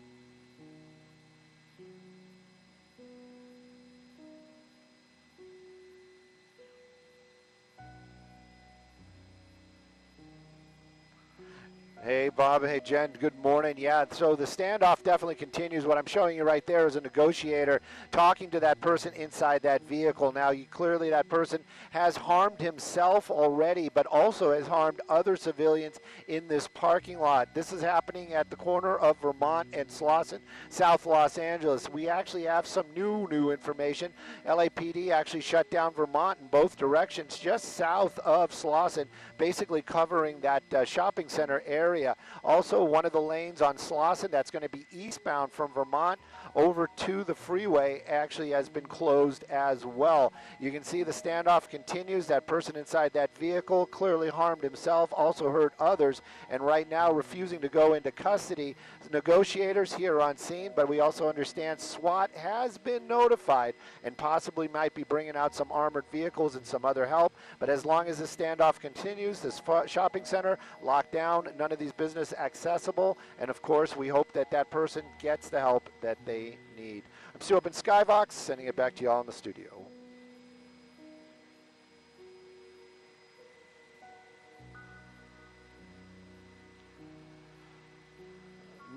Hey, Bob. Hey, Jen. Good morning. Yeah, so the standoff definitely continues. What I'm showing you right there is a negotiator talking to that person inside that vehicle. Now, clearly that person has harmed himself already, but also has harmed other civilians in this parking lot. This is happening at the corner of Vermont and Slauson, South Los Angeles. We actually have some new information. LAPD actually shut down Vermont in both directions, just south of Slauson, basically covering that shopping center area. Also, one of the lanes on Slauson that's going to be eastbound from Vermont over to the freeway actually has been closed as well. You can see the standoff continues. That person inside that vehicle clearly harmed himself, also hurt others, and right now refusing to go into custody. Negotiators here on scene, but we also understand SWAT has been notified and possibly might be bringing out some armored vehicles and some other help. But as long as the standoff continues, this shopping center locked down, none of these business accessible, and of course we hope that that person gets the help that they need. I'm Stu up in Skybox, sending it back to you all in the studio.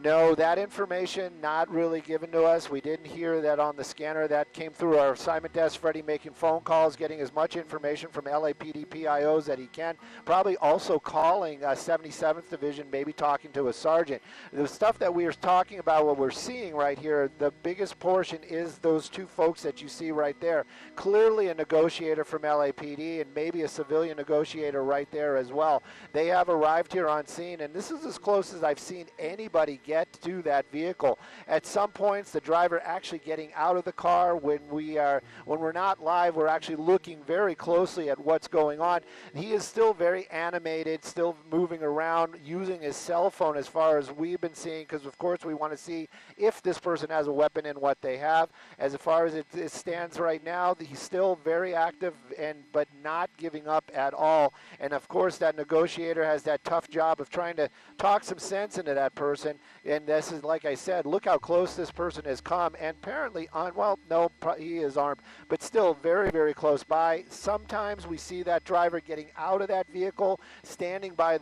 No, that information not really given to us. We didn't hear that on the scanner. That came through our assignment desk. Freddie making phone calls, getting as much information from LAPD PIOs that he can. Probably also calling 77th Division, maybe talking to a sergeant. The stuff that we are talking about, what we're seeing right here, the biggest portion is those two folks that you see right there. Clearly a negotiator from LAPD and maybe a civilian negotiator right there as well. They have arrived here on scene, and this is as close as I've seen anybody get to that vehicle. At some points, the driver actually getting out of the car. When we're not live, we're actually looking very closely at what's going on. He is still very animated, still moving around, using his cell phone as far as we've been seeing, because of course we want to see if this person has a weapon and what they have. As far as it stands right now, he's still very active but not giving up at all. And of course, that negotiator has that tough job of trying to talk some sense into that person. And this is, like I said, look how close this person has come. And apparently, he is armed, but still very, very close by. Sometimes we see that driver getting out of that vehicle, standing by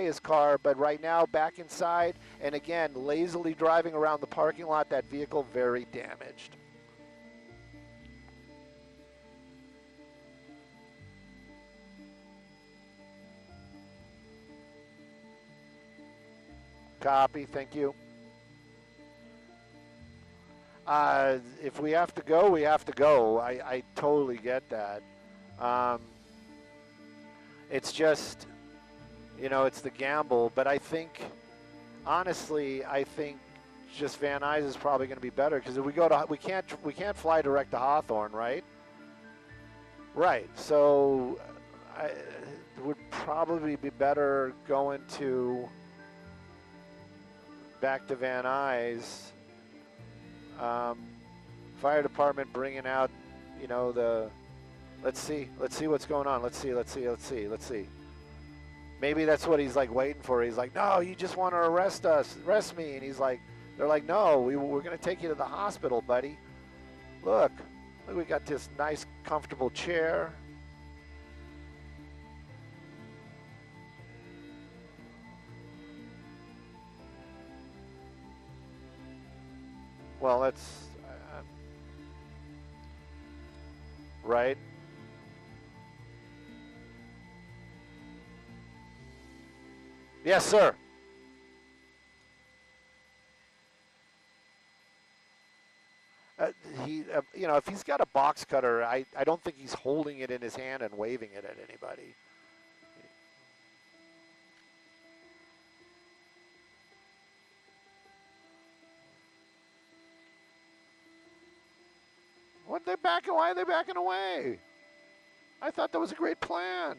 his car, but right now back inside, and again, lazily driving around the parking lot, that vehicle very damaged. Copy, thank you. If we have to go, we have to go. I totally get that. It's just, it's the gamble. But I think, honestly, just Van Nuys is probably going to be better, because if we go to, we can't fly direct to Hawthorne, right? Right. So it would probably be better going back to Van Nuys. Fire department bringing out, let's see what's going on. Let's see. Maybe that's what he's like waiting for. He's like, no, you just want to arrest me. And they're like, no, we're going to take you to the hospital, buddy. Look, we got this nice, comfortable chair. Well, that's right. Yes, sir. If he's got a box cutter, I don't think he's holding it in his hand and waving it at anybody. Why are they backing away? I thought that was a great plan.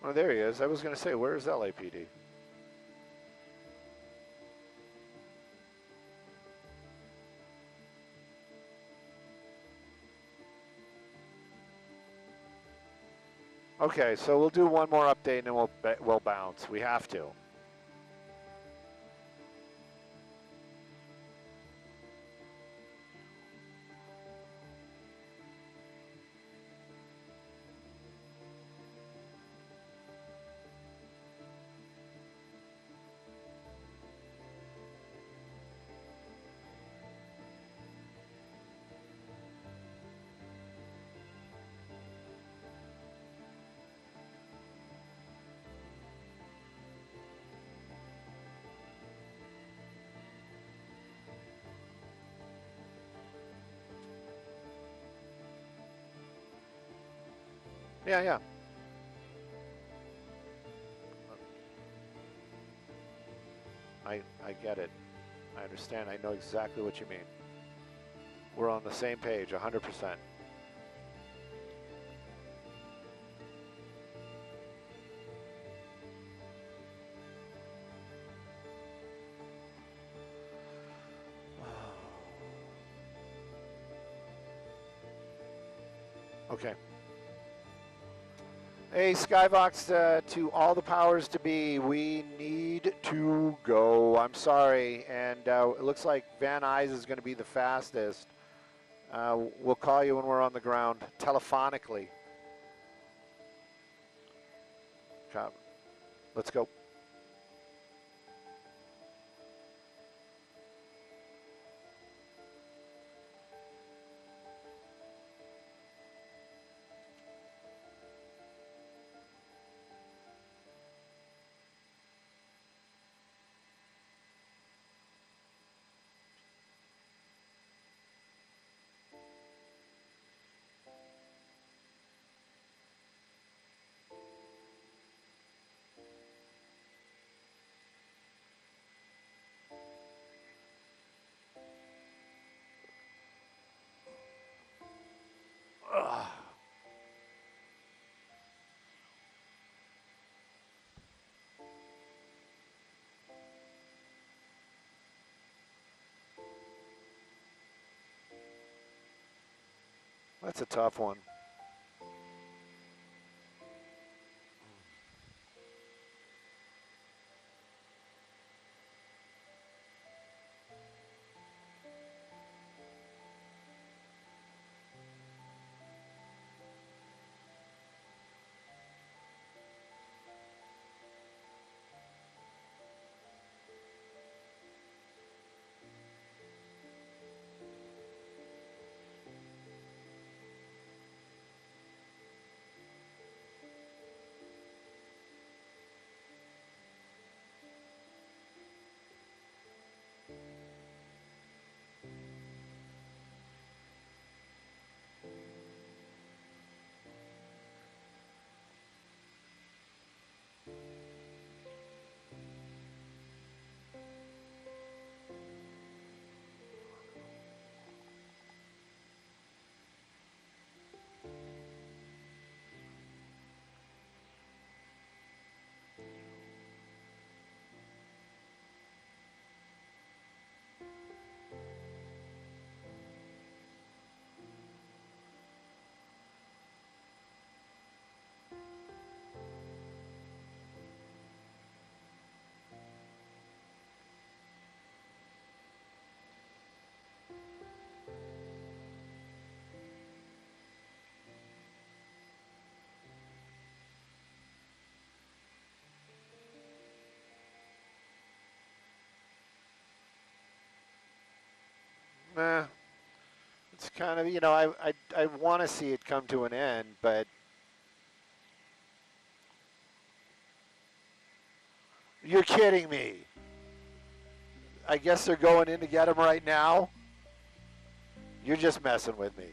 Oh, there he is. I was going to say, where's LAPD? Okay, so we'll do one more update and then we'll bounce. We have to. Yeah. I get it. I understand. I know exactly what you mean. We're on the same page, 100%. Okay. Hey, Skyvox, to all the powers to be, we need to go. I'm sorry, and it looks like Van Nuys is going to be the fastest. We'll call you when we're on the ground, telephonically. Come. Let's go. Ugh. That's a tough one. Nah. It's kind of, I want to see it come to an end, but you're kidding me. I guess they're going in to get him right now. You're just messing with me.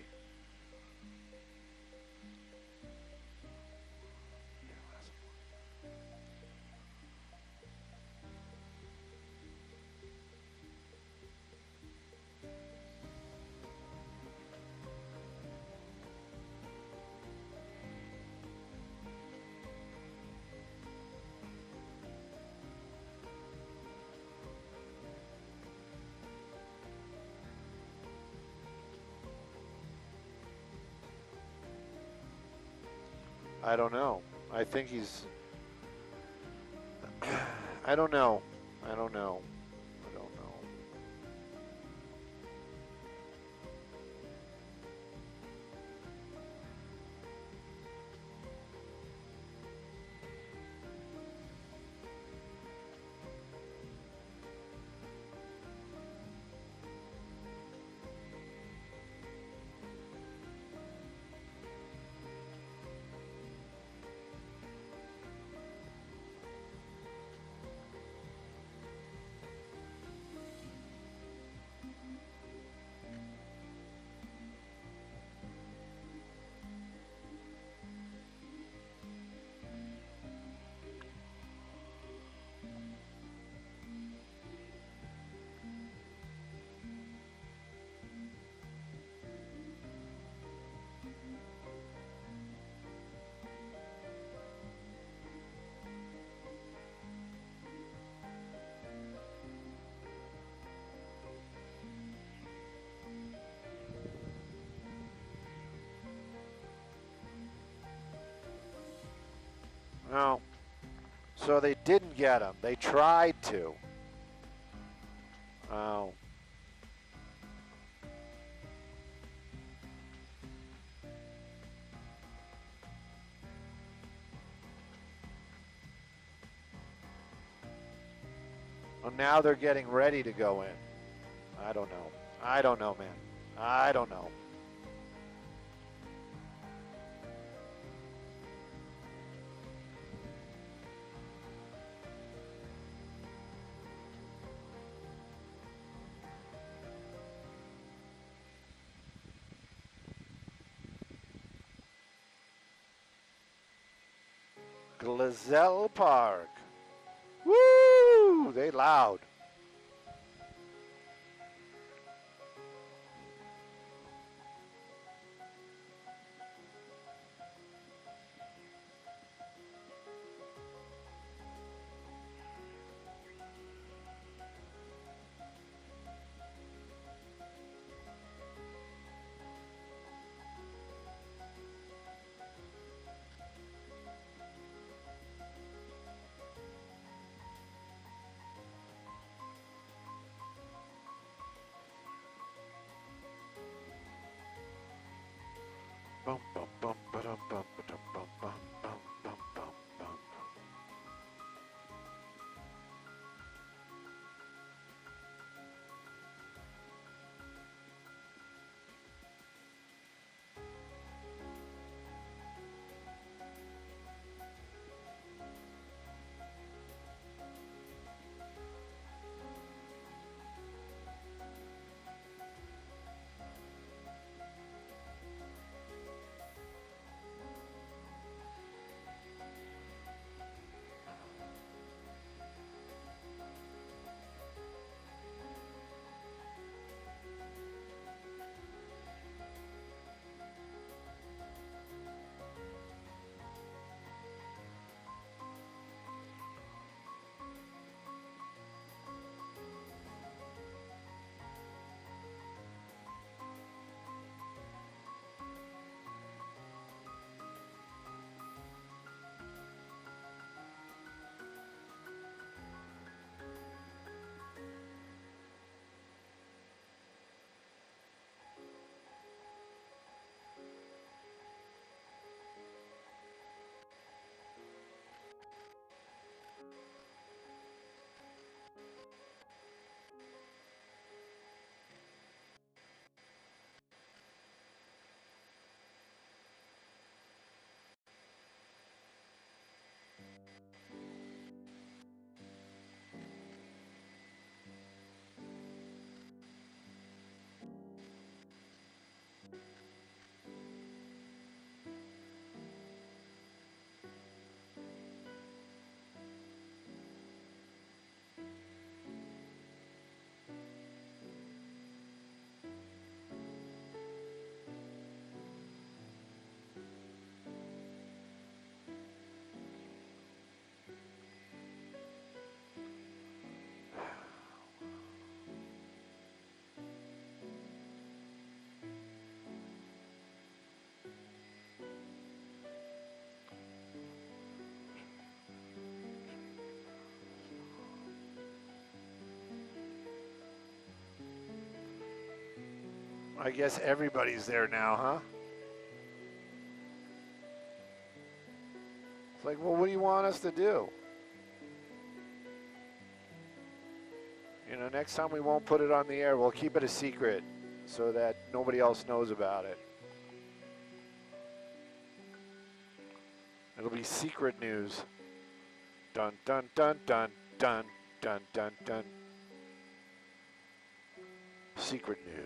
I don't know. I think he's. I don't know. I don't know. I don't know. No. So they didn't get him. They tried to. Oh. Well, now they're getting ready to go in. I don't know. I don't know, man. I don't know. Glazelle Park. Woo! They loud. Bum, bum, bum, ba-dum, bum, ba-dum, bum, bum, bum, bum, bum, bum. I guess everybody's there now, huh? It's like, well, what do you want us to do? You know, next time we won't put it on the air. We'll keep it a secret so that nobody else knows about it. It'll be secret news. Dun, dun, dun, dun, dun, dun, dun, dun. Secret news.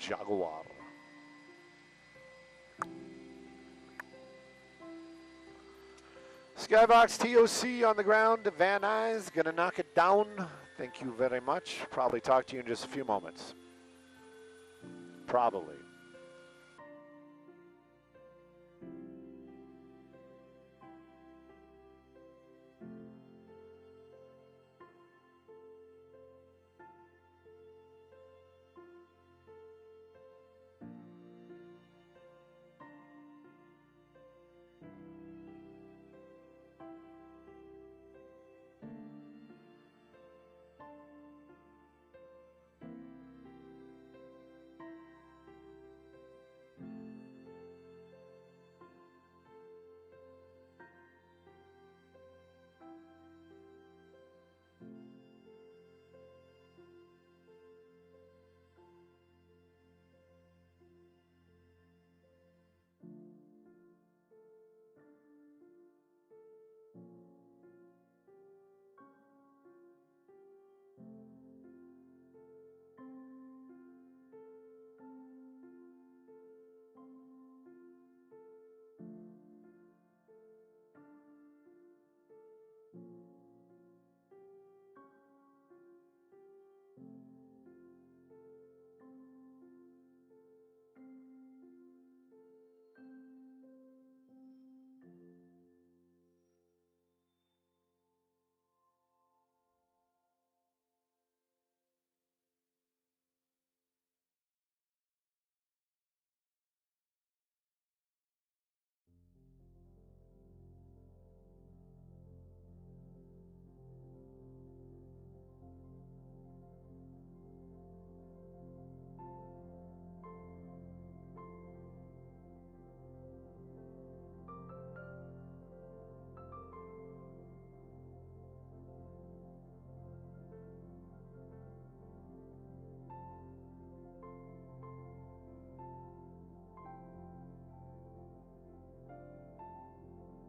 Jaguar. Skybox TOC on the ground. Van Nuys gonna knock it down. Thank you very much. Probably talk to you in just a few moments. Probably.